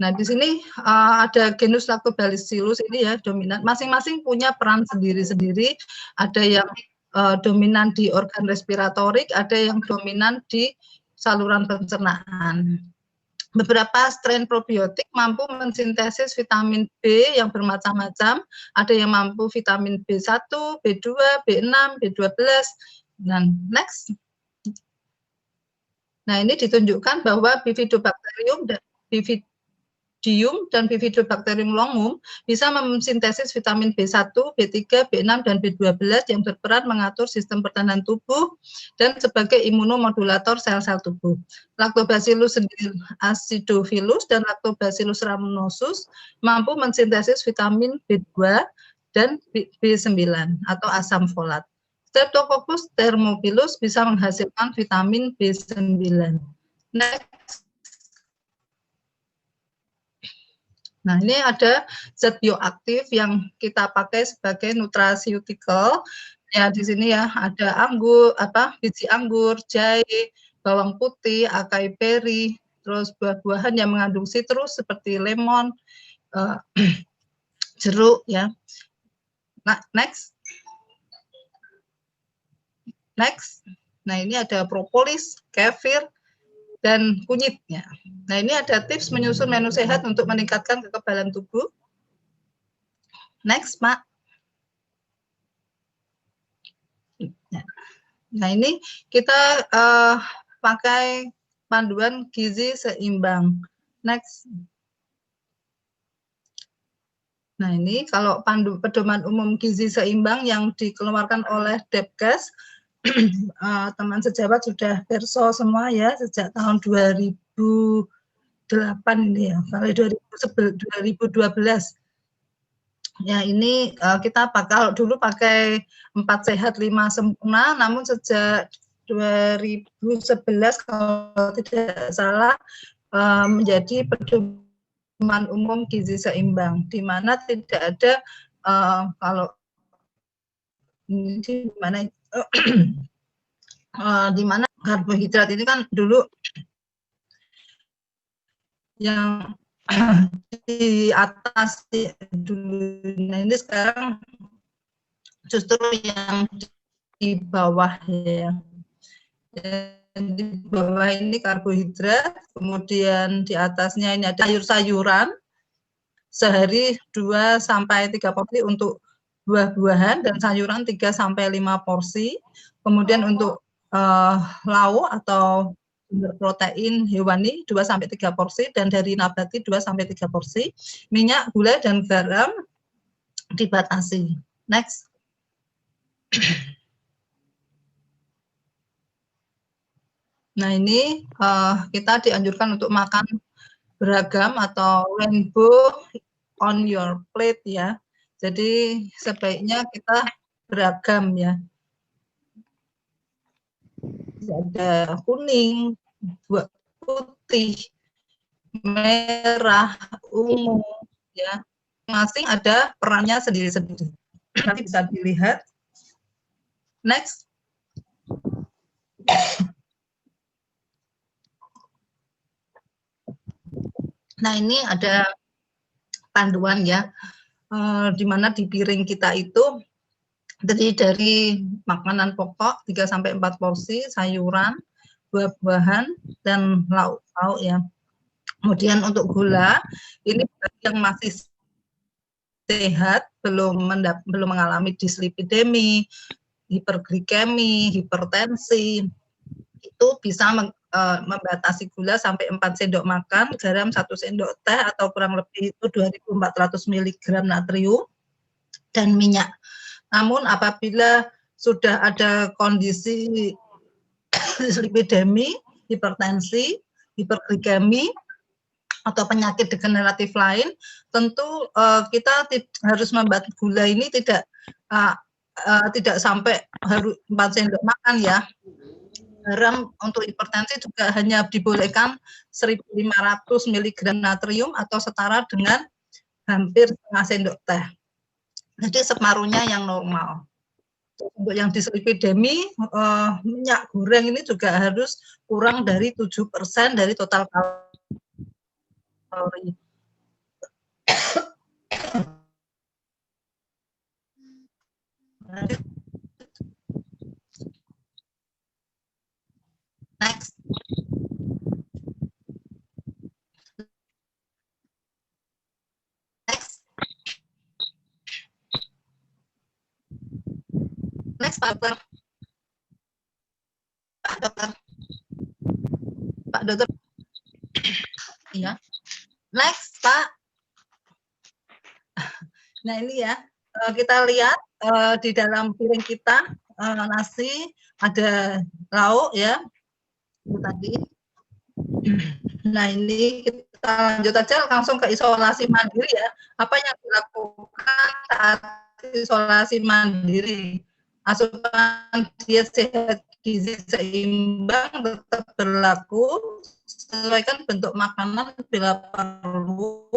Nah, di sini ada genus Lactobacillus ini ya dominan. Masing-masing punya peran sendiri-sendiri. Ada yang dominan di organ respiratorik, ada yang dominan di saluran pencernaan. Beberapa strain probiotik mampu mensintesis vitamin B yang bermacam-macam. Ada yang mampu vitamin B1, B2, B6, B12. Dan next. Nah, ini ditunjukkan bahwa Bifidobacterium dan Bifidobacterium longum bisa mensintesis vitamin B1, B3, B6, dan B12 yang berperan mengatur sistem pertahanan tubuh dan sebagai imunomodulator sel-sel tubuh. Lactobacillus acidophilus dan Lactobacillus rhamnosus mampu mensintesis vitamin B2 dan B9 atau asam folat. Streptococcus thermophilus bisa menghasilkan vitamin B9. Next. Nah, ini ada zat bioaktif yang kita pakai sebagai nutraceutical. Ya, di sini ya ada anggur, biji anggur, jahe, bawang putih, acai berry, terus buah-buahan yang mengandung sitrus seperti lemon, jeruk ya. Nah, next. Next. Nah, ini ada propolis, kefir, dan kunyitnya. Nah, ini ada tips menyusun menu sehat untuk meningkatkan kekebalan tubuh. Next, Mak. Nah, ini kita pakai panduan gizi seimbang. Next. Nah, ini kalau pedoman umum gizi seimbang yang dikeluarkan oleh Depkes, teman sejawat sudah perso semua ya sejak tahun 2008 ini ya, sampai 2012. Ya, ini kita kalau dulu pakai 4 sehat 5 sempurna, namun sejak 2011 kalau tidak salah menjadi pedoman umum gizi seimbang, di mana tidak ada kalau di mana di mana karbohidrat ini kan dulu yang di atas dulu. Nah, ini sekarang justru yang di bawah ya. Dan di bawah ini karbohidrat, kemudian di atasnya ini ada sayur-sayuran. Sehari 2 sampai 3 porsi untuk buah-buahan dan sayuran 3 sampai 5 porsi. Kemudian untuk lauk atau protein hewani 2 sampai 3 porsi dan dari nabati 2 sampai 3 porsi. Minyak, gula dan garam dibatasi. Next. Nah, ini kita dianjurkan untuk makan beragam atau rainbow on your plate ya. Jadi sebaiknya kita beragam ya. Ada kuning, putih, merah, ungu ya. Masing ada perannya sendiri-sendiri. Nanti bisa dilihat. Next. Nah, ini ada panduan ya, di mana di piring kita itu terdiri dari makanan pokok 3 sampai 4 porsi, sayuran, buah-buahan dan lauk-lauk ya. Kemudian untuk gula, ini yang masih sehat, belum mengalami dislipidemi, hiperglikemi, hipertensi, itu bisa membatasi gula sampai 4 sendok makan, garam 1 sendok teh atau kurang lebih itu 2.400 mg natrium, dan minyak. Namun apabila sudah ada kondisi dislipidemi, hipertensi, hiperglikemi, atau penyakit degeneratif lain, tentu kita harus membuat gula ini tidak sampai harus 4 sendok makan ya. Garam untuk hipertensi juga hanya dibolehkan 1.500 mg natrium atau setara dengan hampir setengah sendok teh. Jadi separuhnya yang normal. Untuk yang dislipidemi, minyak goreng ini juga harus kurang dari 7% dari total kalori. Next. Next, Pak Dokter. Pak Dokter. Iya. Next, Pak. Nah, ini ya, kita lihat di dalam piring kita nasi, ada lauk ya, itu tadi. Nah, ini kita lanjut aja langsung ke isolasi mandiri ya. Apa yang dilakukan saat isolasi mandiri? Asupan diet sehat gizi seimbang tetap berlaku, sesuaikan bentuk makanan bila perlu.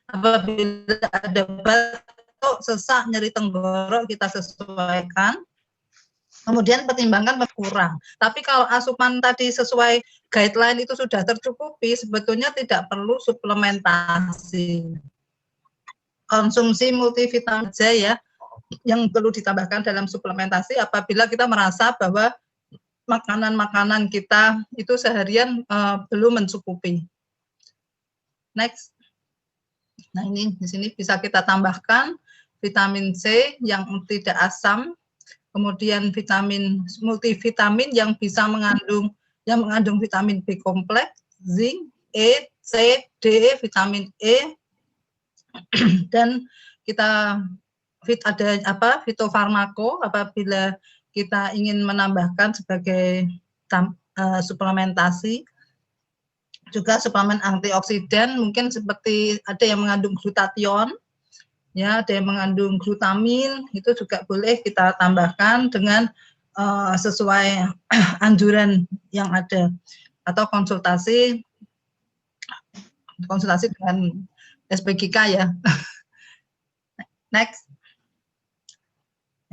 Apabila ada batuk, sesak, nyeri tenggorok, kita sesuaikan. Kemudian pertimbangkan berkurang. Tapi kalau asupan tadi sesuai guideline itu sudah tercukupi, sebetulnya tidak perlu suplementasi. Konsumsi multivitamin saja ya, yang perlu ditambahkan dalam suplementasi apabila kita merasa bahwa makanan-makanan kita itu seharian belum mencukupi. Next. Nah, ini di sini bisa kita tambahkan vitamin C yang tidak asam, kemudian multivitamin yang bisa mengandung vitamin B kompleks, zinc, E, C, D, vitamin E, dan kita ada fitofarmako apabila kita ingin menambahkan sebagai suplementasi. Juga suplemen antioksidan mungkin seperti ada yang mengandung glutathione, ya, ada yang mengandung glutamin, itu juga boleh kita tambahkan dengan sesuai anjuran yang ada, atau konsultasi dengan SPGK ya. Next.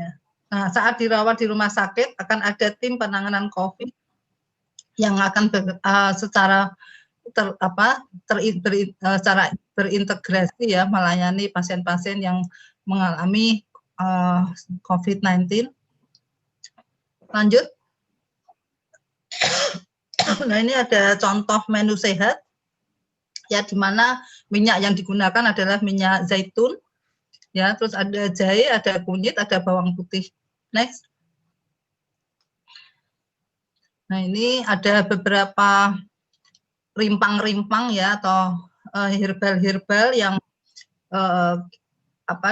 Ya. Nah, saat dirawat di rumah sakit akan ada tim penanganan COVID yang akan secara berintegrasi ya melayani pasien-pasien yang mengalami COVID-19. Lanjut. Nah, ini ada contoh menu sehat ya, di mana minyak yang digunakan adalah minyak zaitun ya, terus ada jahe, ada kunyit, ada bawang putih. Next. Nah, ini ada beberapa rimpang-rimpang ya, atau herbal-herbal yang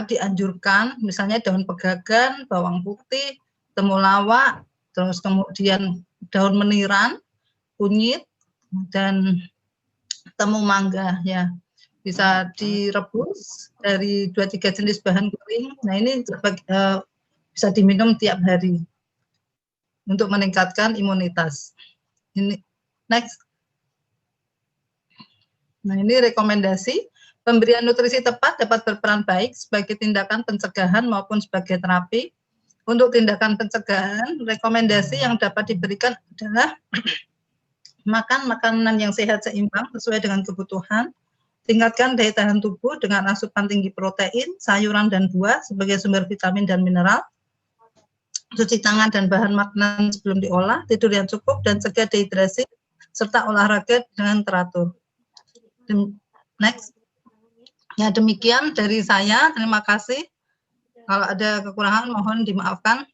dianjurkan, misalnya daun pegagan, bawang putih, temulawak, terus kemudian daun meniran, kunyit, dan temu mangga ya. Bisa direbus dari 2-3 jenis bahan kering. Nah, ini bisa diminum tiap hari untuk meningkatkan imunitas. Ini next. Nah, ini rekomendasi. Pemberian nutrisi tepat dapat berperan baik sebagai tindakan pencegahan maupun sebagai terapi. Untuk tindakan pencegahan, rekomendasi yang dapat diberikan adalah makan makanan yang sehat seimbang sesuai dengan kebutuhan, tingkatkan daya tahan tubuh dengan asupan tinggi protein, sayuran dan buah sebagai sumber vitamin dan mineral, cuci tangan dan bahan makanan sebelum diolah, tidur yang cukup dan cegah dehidrasi, serta olahraga dengan teratur. Next. Ya, demikian dari saya. Terima kasih. Kalau ada kekurangan mohon dimaafkan.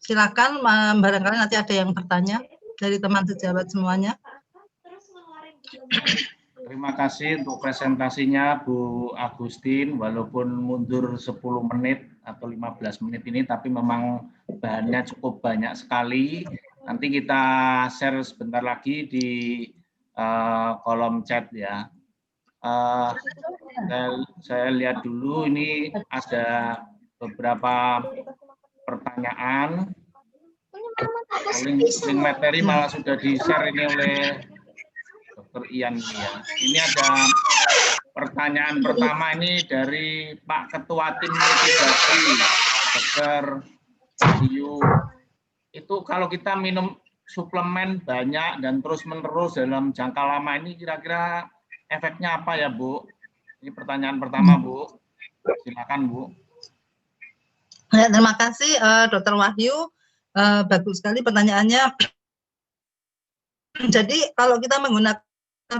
Silakan, barangkali nanti ada yang bertanya dari teman sejawat semuanya. Terima kasih untuk presentasinya Bu Agustin, walaupun mundur 10 menit atau 15 menit ini, tapi memang bahannya cukup banyak sekali. Nanti kita share sebentar lagi di kolom chat ya. Saya lihat dulu, ini ada beberapa pertanyaan. Link materi malah sudah di-share ini oleh Dr. Ian ini ya. Ini ada pertanyaan pertama ini dari Pak Ketua Tim Mitigasi, Dr. Wahyu. Itu kalau kita minum suplemen banyak dan terus-menerus dalam jangka lama ini kira-kira efeknya apa ya, Bu? Ini pertanyaan pertama, Bu. Silakan, Bu. Ya, terima kasih, Dr. Wahyu. Bagus sekali pertanyaannya. Jadi kalau kita menggunakan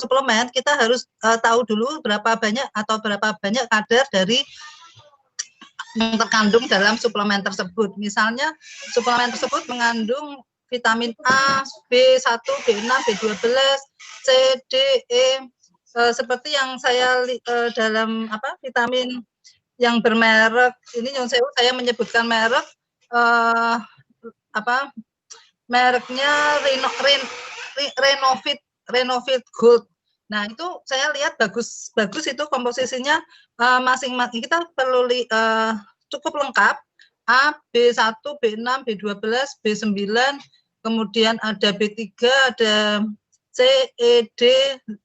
suplemen, kita harus tahu dulu berapa banyak kadar dari yang terkandung dalam suplemen tersebut. Misalnya suplemen tersebut mengandung vitamin A, B1, B6, B12, C, D, E, seperti yang saya dalam vitamin yang bermerek ini, saya menyebutkan merek mereknya Renovit Gold. Nah, itu saya lihat bagus itu komposisinya masing-masing. Kita perlu cukup lengkap. A, B1, B6, B12, B9, kemudian ada B3, ada C, E, D,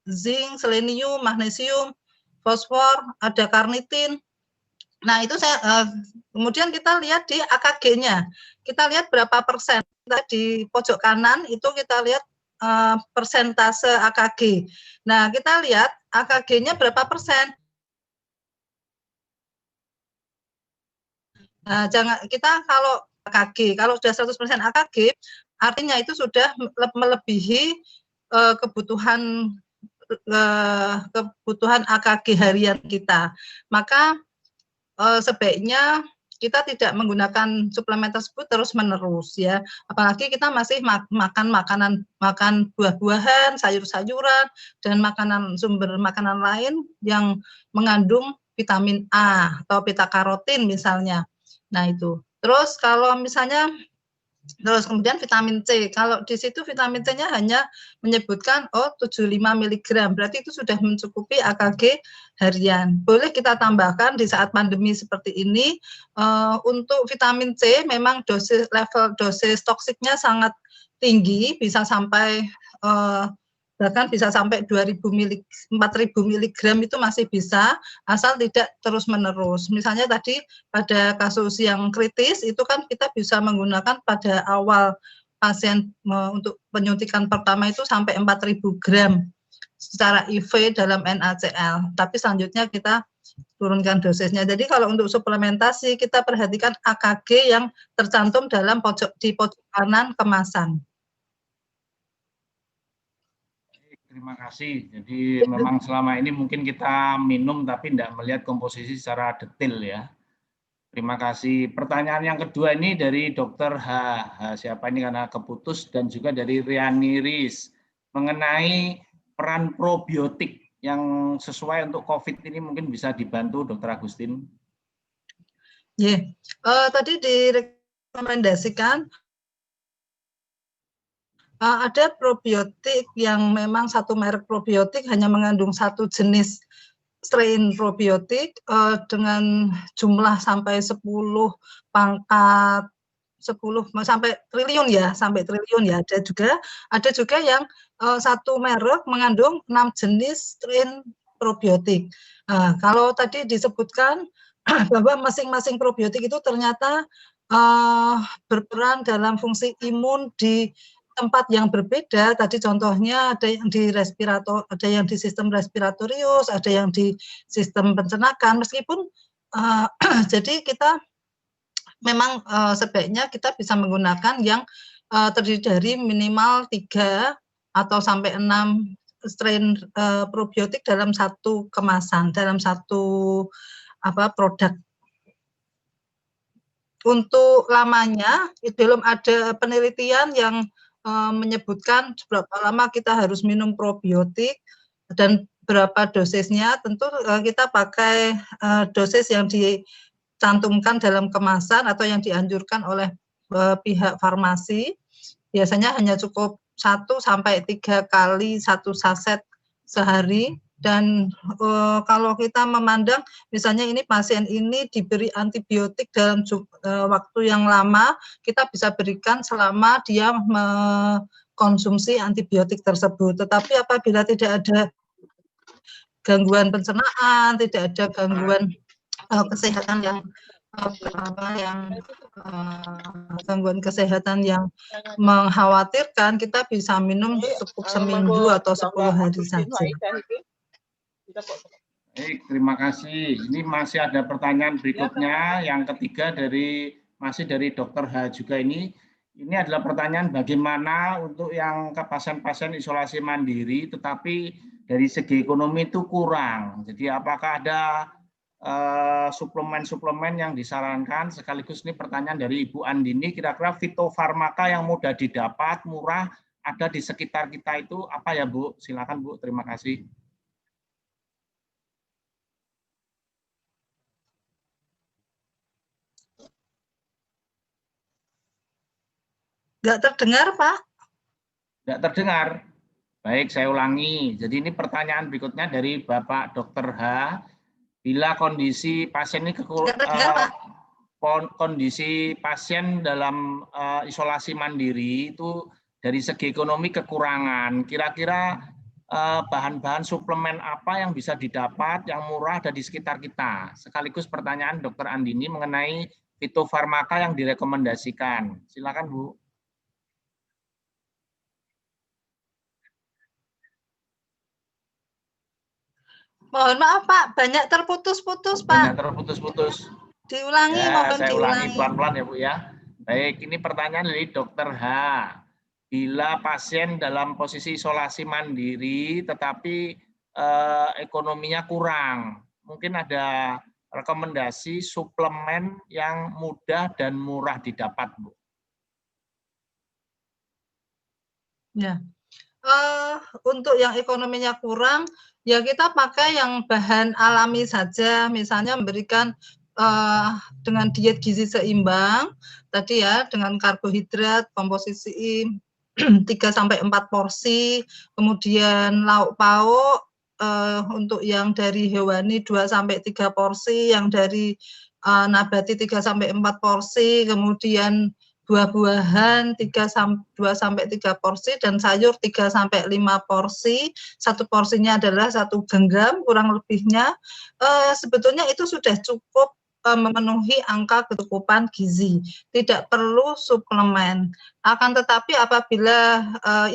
zinc, selenium, magnesium, fosfor, ada karnitin. Nah, itu saya kemudian kita lihat di AKG-nya. Kita lihat berapa persen. Di pojok kanan itu kita lihat persentase AKG. Nah, kita lihat AKG-nya berapa persen. Nah, kalau AKG, kalau sudah 100% AKG, artinya itu sudah melebihi kebutuhan AKG harian kita. Maka sebaiknya kita tidak menggunakan suplemen tersebut terus-menerus ya. Apalagi kita masih makan buah-buahan, sayur-sayuran, dan sumber makanan lain yang mengandung vitamin A atau beta karotin misalnya. Nah, itu. Terus kalau misalnya kemudian vitamin C. Kalau di situ vitamin C-nya hanya menyebutkan 75 mg. Berarti itu sudah mencukupi AKG harian. Boleh kita tambahkan di saat pandemi seperti ini. Untuk vitamin C memang dosis toksiknya sangat tinggi, bisa sampai bahkan bisa sampai 4.000 mg itu masih bisa, asal tidak terus-menerus. Misalnya tadi pada kasus yang kritis itu kan kita bisa menggunakan pada awal pasien untuk penyuntikan pertama itu sampai 4.000 gram secara IV dalam NaCl. Tapi selanjutnya kita turunkan dosisnya. Jadi kalau untuk suplementasi kita perhatikan AKG yang tercantum di pojok kanan kemasan. Terima kasih. Jadi memang selama ini mungkin kita minum tapi tidak melihat komposisi secara detail ya. Terima kasih. Pertanyaan yang kedua ini dari Dr. H. Siapa ini karena keputus, dan juga dari Riani Riz mengenai peran probiotik yang sesuai untuk COVID ini, mungkin bisa dibantu Dr. Agustin. Tadi direkomendasikan ada probiotik yang memang satu merek probiotik hanya mengandung satu jenis strain probiotik dengan jumlah sampai 10 pangkat 10 sampai triliun ya, Ada juga yang satu merek mengandung 6 jenis strain probiotik. Kalau tadi disebutkan bahwa masing-masing probiotik itu ternyata berperan dalam fungsi imun di tempat yang berbeda. Tadi contohnya ada yang di respirator, ada yang di sistem respiratorius, ada yang di sistem pencernaan. Meskipun jadi kita memang sebaiknya kita bisa menggunakan yang terdiri dari minimal 3 atau sampai 6 strain probiotik dalam satu kemasan, dalam satu produk. Untuk lamanya, belum ada penelitian yang menyebutkan berapa lama kita harus minum probiotik dan berapa dosisnya. Tentu kita pakai dosis yang dicantumkan dalam kemasan atau yang dianjurkan oleh pihak farmasi. Biasanya hanya cukup 1 sampai 3 kali 1 saset sehari. Dan kalau kita memandang misalnya ini pasien ini diberi antibiotik dalam waktu yang lama, kita bisa berikan selama dia mengkonsumsi antibiotik tersebut. Tetapi apabila tidak ada gangguan pencernaan, tidak ada gangguan kesehatan yang gangguan kesehatan yang mengkhawatirkan, kita bisa minum cukup seminggu atau 10 hari saja. Baik, terima kasih. Ini masih ada pertanyaan berikutnya, yang ketiga masih dari Dr. H juga ini. Ini adalah pertanyaan bagaimana untuk yang ke pasien-pasien isolasi mandiri, tetapi dari segi ekonomi itu kurang. Jadi apakah ada suplemen-suplemen yang disarankan? Sekaligus ini pertanyaan dari Ibu Andini, kira-kira fitofarmaka yang mudah didapat, murah, ada di sekitar kita itu apa ya Bu? Silakan Bu, terima kasih. Nggak terdengar, Pak. Nggak terdengar. Baik, saya ulangi. Jadi ini pertanyaan berikutnya dari Bapak Dr. H. Bila kondisi pasien ini kondisi pasien dalam isolasi mandiri itu dari segi ekonomi kekurangan, kira-kira bahan-bahan suplemen apa yang bisa didapat yang murah ada di sekitar kita? Sekaligus pertanyaan Dr. Andini mengenai fitofarmaka yang direkomendasikan. Silakan Bu. Mohon maaf Pak, banyak terputus-putus Pak. Banyak terputus-putus. Diulangi, ya, mohon saya diulangi. ulangi pelan-pelan ya Bu ya. Baik, ini pertanyaan dari Dr. H. Bila pasien dalam posisi isolasi mandiri tetapi ekonominya kurang, mungkin ada rekomendasi suplemen yang mudah dan murah didapat Bu. Ya. Untuk yang ekonominya kurang, ya kita pakai yang bahan alami saja, misalnya memberikan dengan diet gizi seimbang, tadi ya, dengan karbohidrat, komposisi 3-4 porsi, kemudian lauk pauk, untuk yang dari hewani 2-3 porsi, yang dari nabati 3-4 porsi, kemudian buah-buahan 2-3 porsi, dan sayur 3-5 porsi. Satu porsinya adalah 1 genggam kurang lebihnya. Sebetulnya itu sudah cukup memenuhi angka kecukupan gizi, tidak perlu suplemen. Akan tetapi apabila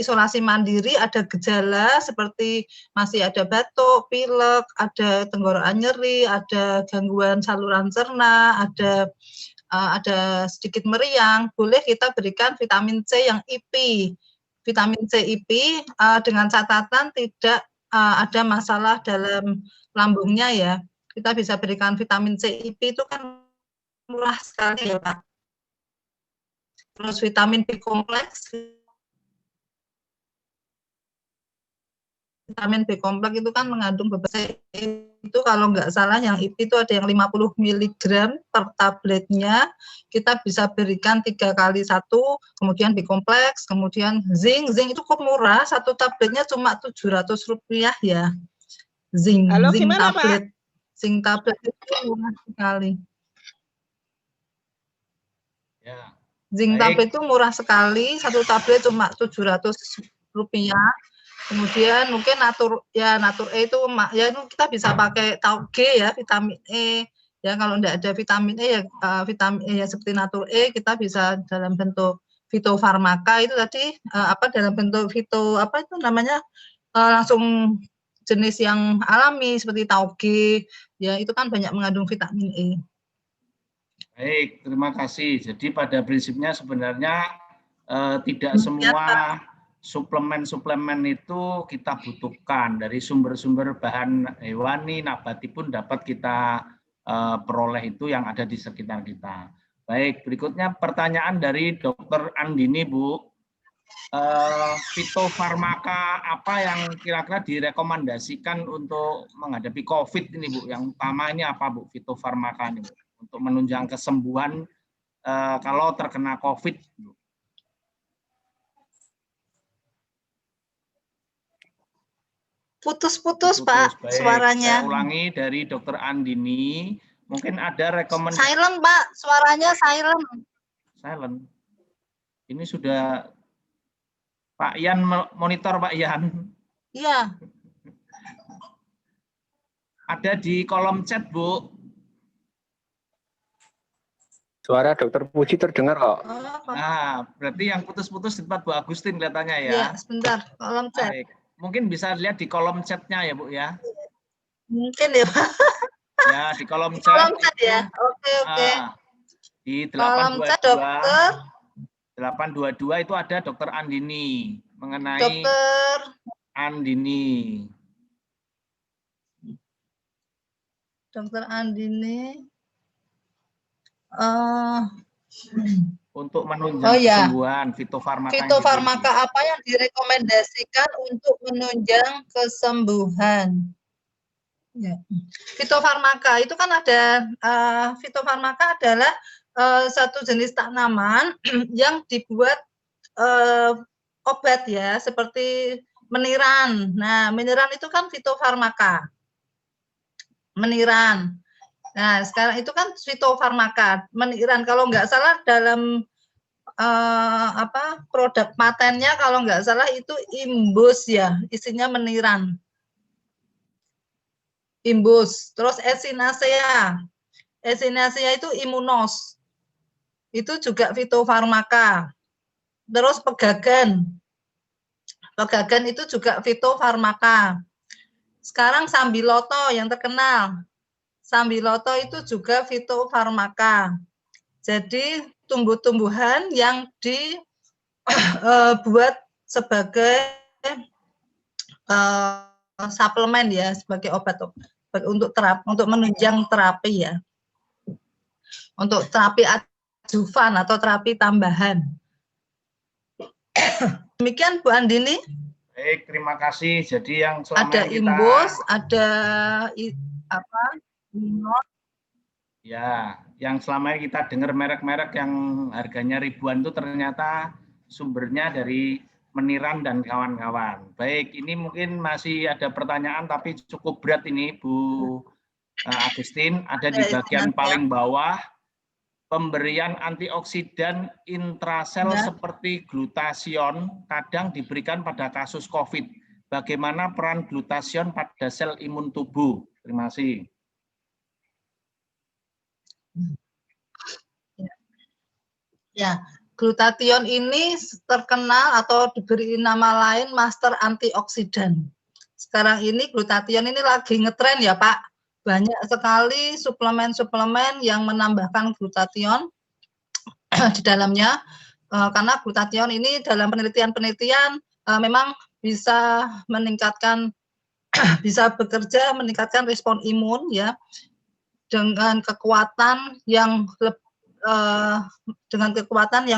isolasi mandiri ada gejala seperti masih ada batuk, pilek, ada tenggorokan nyeri, ada gangguan saluran cerna, ada sedikit meriang, boleh kita berikan vitamin C yang IP. Vitamin C IP dengan catatan tidak ada masalah dalam lambungnya ya. Kita bisa berikan vitamin C IP itu kan murah sekali ya Pak. Terus vitamin B kompleks. Vitamin B kompleks itu kan mengandung beberapa, itu kalau nggak salah yang IP itu ada yang 50 mg per tabletnya, kita bisa berikan 3 kali 1, kemudian B kompleks, kemudian zinc itu cukup murah, 1 tabletnya cuma Rp700 ya, zinc tablet. Pak? Zinc tablet itu murah sekali. Ya. Zinc tablet itu murah sekali, 1 tablet cuma Rp700. Kemudian mungkin Natur E itu ya kita bisa pakai tauge ya, vitamin E. Ya kalau enggak ada vitamin E ya vitamin E ya seperti Natur E, kita bisa dalam bentuk fitofarmaka itu tadi dalam bentuk langsung jenis yang alami seperti tauge, ya itu kan banyak mengandung vitamin E. Baik, terima kasih. Jadi pada prinsipnya sebenarnya tidak semua suplemen-suplemen itu kita butuhkan dari sumber-sumber bahan hewani, nabati pun dapat kita peroleh itu yang ada di sekitar kita. Baik, berikutnya pertanyaan dari Dr. Andini, Bu. Fitofarmaka apa yang kira-kira direkomendasikan untuk menghadapi COVID ini, Bu? Yang utama ini apa, Bu? Fitofarmaka ini, Bu, untuk menunjang kesembuhan kalau terkena COVID, Bu. Putus-putus, Pak, baik. suaranya. Saya ulangi dari Dr. Andini, mungkin ada rekomendasi. Silent, Pak, suaranya silent. Silent. Ini sudah Pak Ian monitor, Pak Ian. Iya. Ada di kolom chat, Bu. Suara Dokter Puji terdengar kok. Nah, berarti yang putus-putus di tempat Bu Agustin kelihatannya ya. Iya, sebentar, kolom chat. Baik. Mungkin bisa lihat di kolom chatnya ya, Bu ya. Mungkin ya, Pak. Ya, di kolom chat. Kolom chat ya. Oke. Di Kolom chat dokter. 822 itu ada Dokter Andini mengenai Dokter Andini. Dokter Andini. Untuk menunjang kesembuhan, fitofarmaka apa yang direkomendasikan untuk menunjang kesembuhan? Ya. Fitofarmaka itu kan ada, fitofarmaka adalah satu jenis tanaman yang dibuat obat ya, seperti meniran. Nah, meniran itu kan fitofarmaka. Meniran. Nah, sekarang itu kan fitofarmaka, meniran. Kalau nggak salah dalam produk patennya kalau nggak salah itu imbus ya, isinya meniran. Imbus. Terus echinacea. Echinacea itu imunos. Itu juga fitofarmaka. Terus pegagan. Pegagan itu juga fitofarmaka. Sekarang sambiloto yang terkenal. Sambiloto itu juga fitofarmaka. Jadi tumbuh-tumbuhan yang dibuat sebagai suplemen ya, sebagai obat untuk menunjang terapi ya. Untuk terapi adjuvan atau terapi tambahan. Demikian Bu Andini. Baik, terima kasih. Jadi yang selama ada kita imbus, ada ya, yang selama ini kita dengar merek-merek yang harganya ribuan itu ternyata sumbernya dari meniran dan kawan-kawan. Baik, ini mungkin masih ada pertanyaan tapi cukup berat ini Bu Agustin. Ada di bagian paling bawah, pemberian antioksidan intrasel seperti glutathione kadang diberikan pada kasus COVID. Bagaimana peran glutathione pada sel imun tubuh? Terima kasih. Ya, glutathione ini terkenal atau diberi nama lain master antioksidan. Sekarang ini glutathione ini lagi ngetren ya Pak. Banyak sekali suplemen-suplemen yang menambahkan glutathione di dalamnya. Karena glutathione ini dalam penelitian-penelitian memang bisa meningkatkan, bisa bekerja meningkatkan respon imun ya, dengan kekuatan yang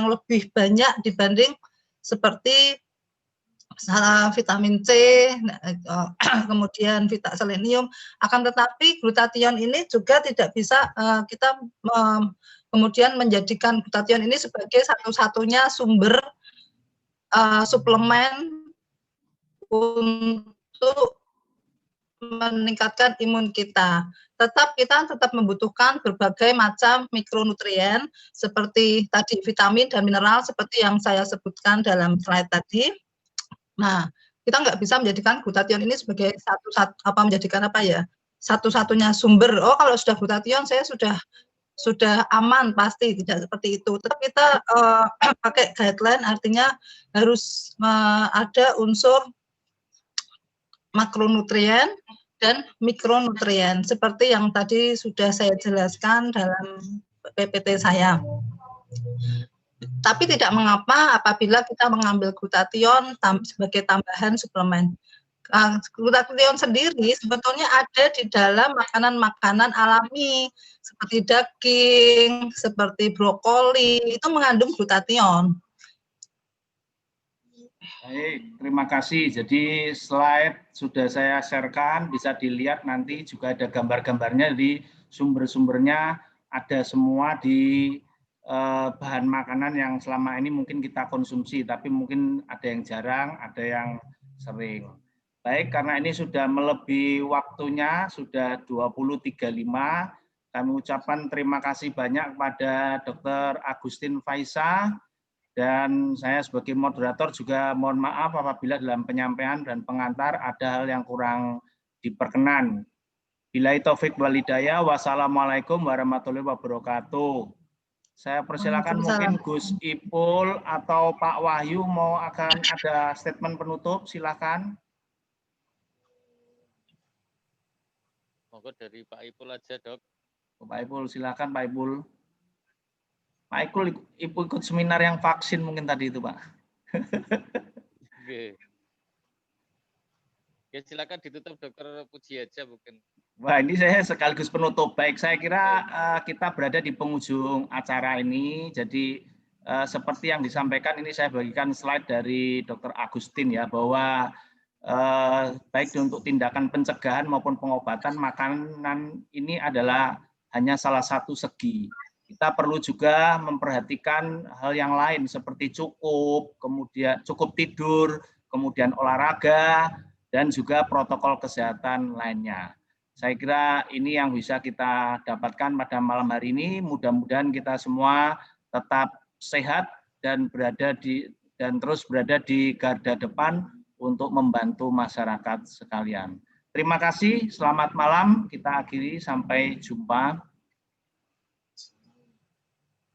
lebih banyak dibanding seperti vitamin C, kemudian selenium. Akan tetapi glutathione ini juga tidak bisa kita kemudian menjadikan glutathione ini sebagai satu-satunya sumber suplemen untuk meningkatkan imun kita. Kita tetap membutuhkan berbagai macam mikronutrien seperti tadi vitamin dan mineral seperti yang saya sebutkan dalam slide tadi. Nah, kita nggak bisa menjadikan glutathione ini sebagai satu-satunya sumber. Oh, kalau sudah glutathione saya sudah aman, pasti tidak seperti itu. Tetap kita pakai guideline, artinya harus ada unsur makronutrien dan mikronutrien seperti yang tadi sudah saya jelaskan dalam PPT saya. Tapi tidak mengapa apabila kita mengambil glutathione sebagai tambahan suplemen. Glutathione sendiri sebetulnya ada di dalam makanan-makanan alami seperti daging, seperti brokoli, itu mengandung glutathione. Baik, terima kasih. Jadi slide sudah saya sharekan, bisa dilihat nanti juga ada gambar-gambarnya di sumber-sumbernya, ada semua di bahan makanan yang selama ini mungkin kita konsumsi, tapi mungkin ada yang jarang, ada yang sering. Baik, karena ini sudah melebihi waktunya, sudah 20.35, kami ucapkan terima kasih banyak kepada Dr. Agustin Faisa, dan saya sebagai moderator juga mohon maaf apabila dalam penyampaian dan pengantar ada hal yang kurang diperkenan. Billahi taufik wal hidayah, wassalamualaikum warahmatullahi wabarakatuh. Saya persilakan mungkin Gus Ipul atau Pak Wahyu mau akan ada statement penutup, silakan. Monggo dari Pak Ipul aja, Dok. Pak Ipul, silakan Pak Ipul. Pak Ipul ikut seminar yang vaksin mungkin tadi itu, Pak. Oke. Ya, silakan ditutup Dokter Puji aja mungkin. Wah, ini saya sekaligus penutup. Baik, saya kira kita berada di penghujung acara ini. Jadi seperti yang disampaikan ini saya bagikan slide dari Dr. Agustin ya, bahwa baik untuk tindakan pencegahan maupun pengobatan, makanan ini adalah hanya salah satu segi. Kita perlu juga memperhatikan hal yang lain seperti kemudian cukup tidur, kemudian olahraga, dan juga protokol kesehatan lainnya. Saya kira ini yang bisa kita dapatkan pada malam hari ini. Mudah-mudahan kita semua tetap sehat dan terus berada di garda depan untuk membantu masyarakat sekalian. Terima kasih, selamat malam. Kita akhiri, sampai jumpa.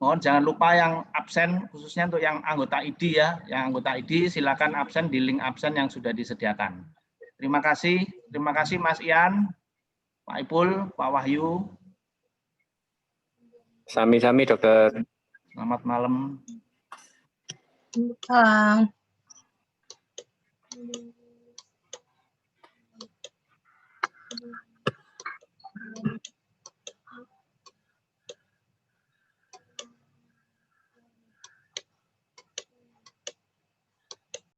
Mohon jangan lupa yang absen, khususnya untuk yang anggota ID ya. Yang anggota ID silakan absen di link absen yang sudah disediakan. Terima kasih Mas Ian, Pak Ipul, Pak Wahyu. Sami-sami, Dokter. Selamat malam. Salam.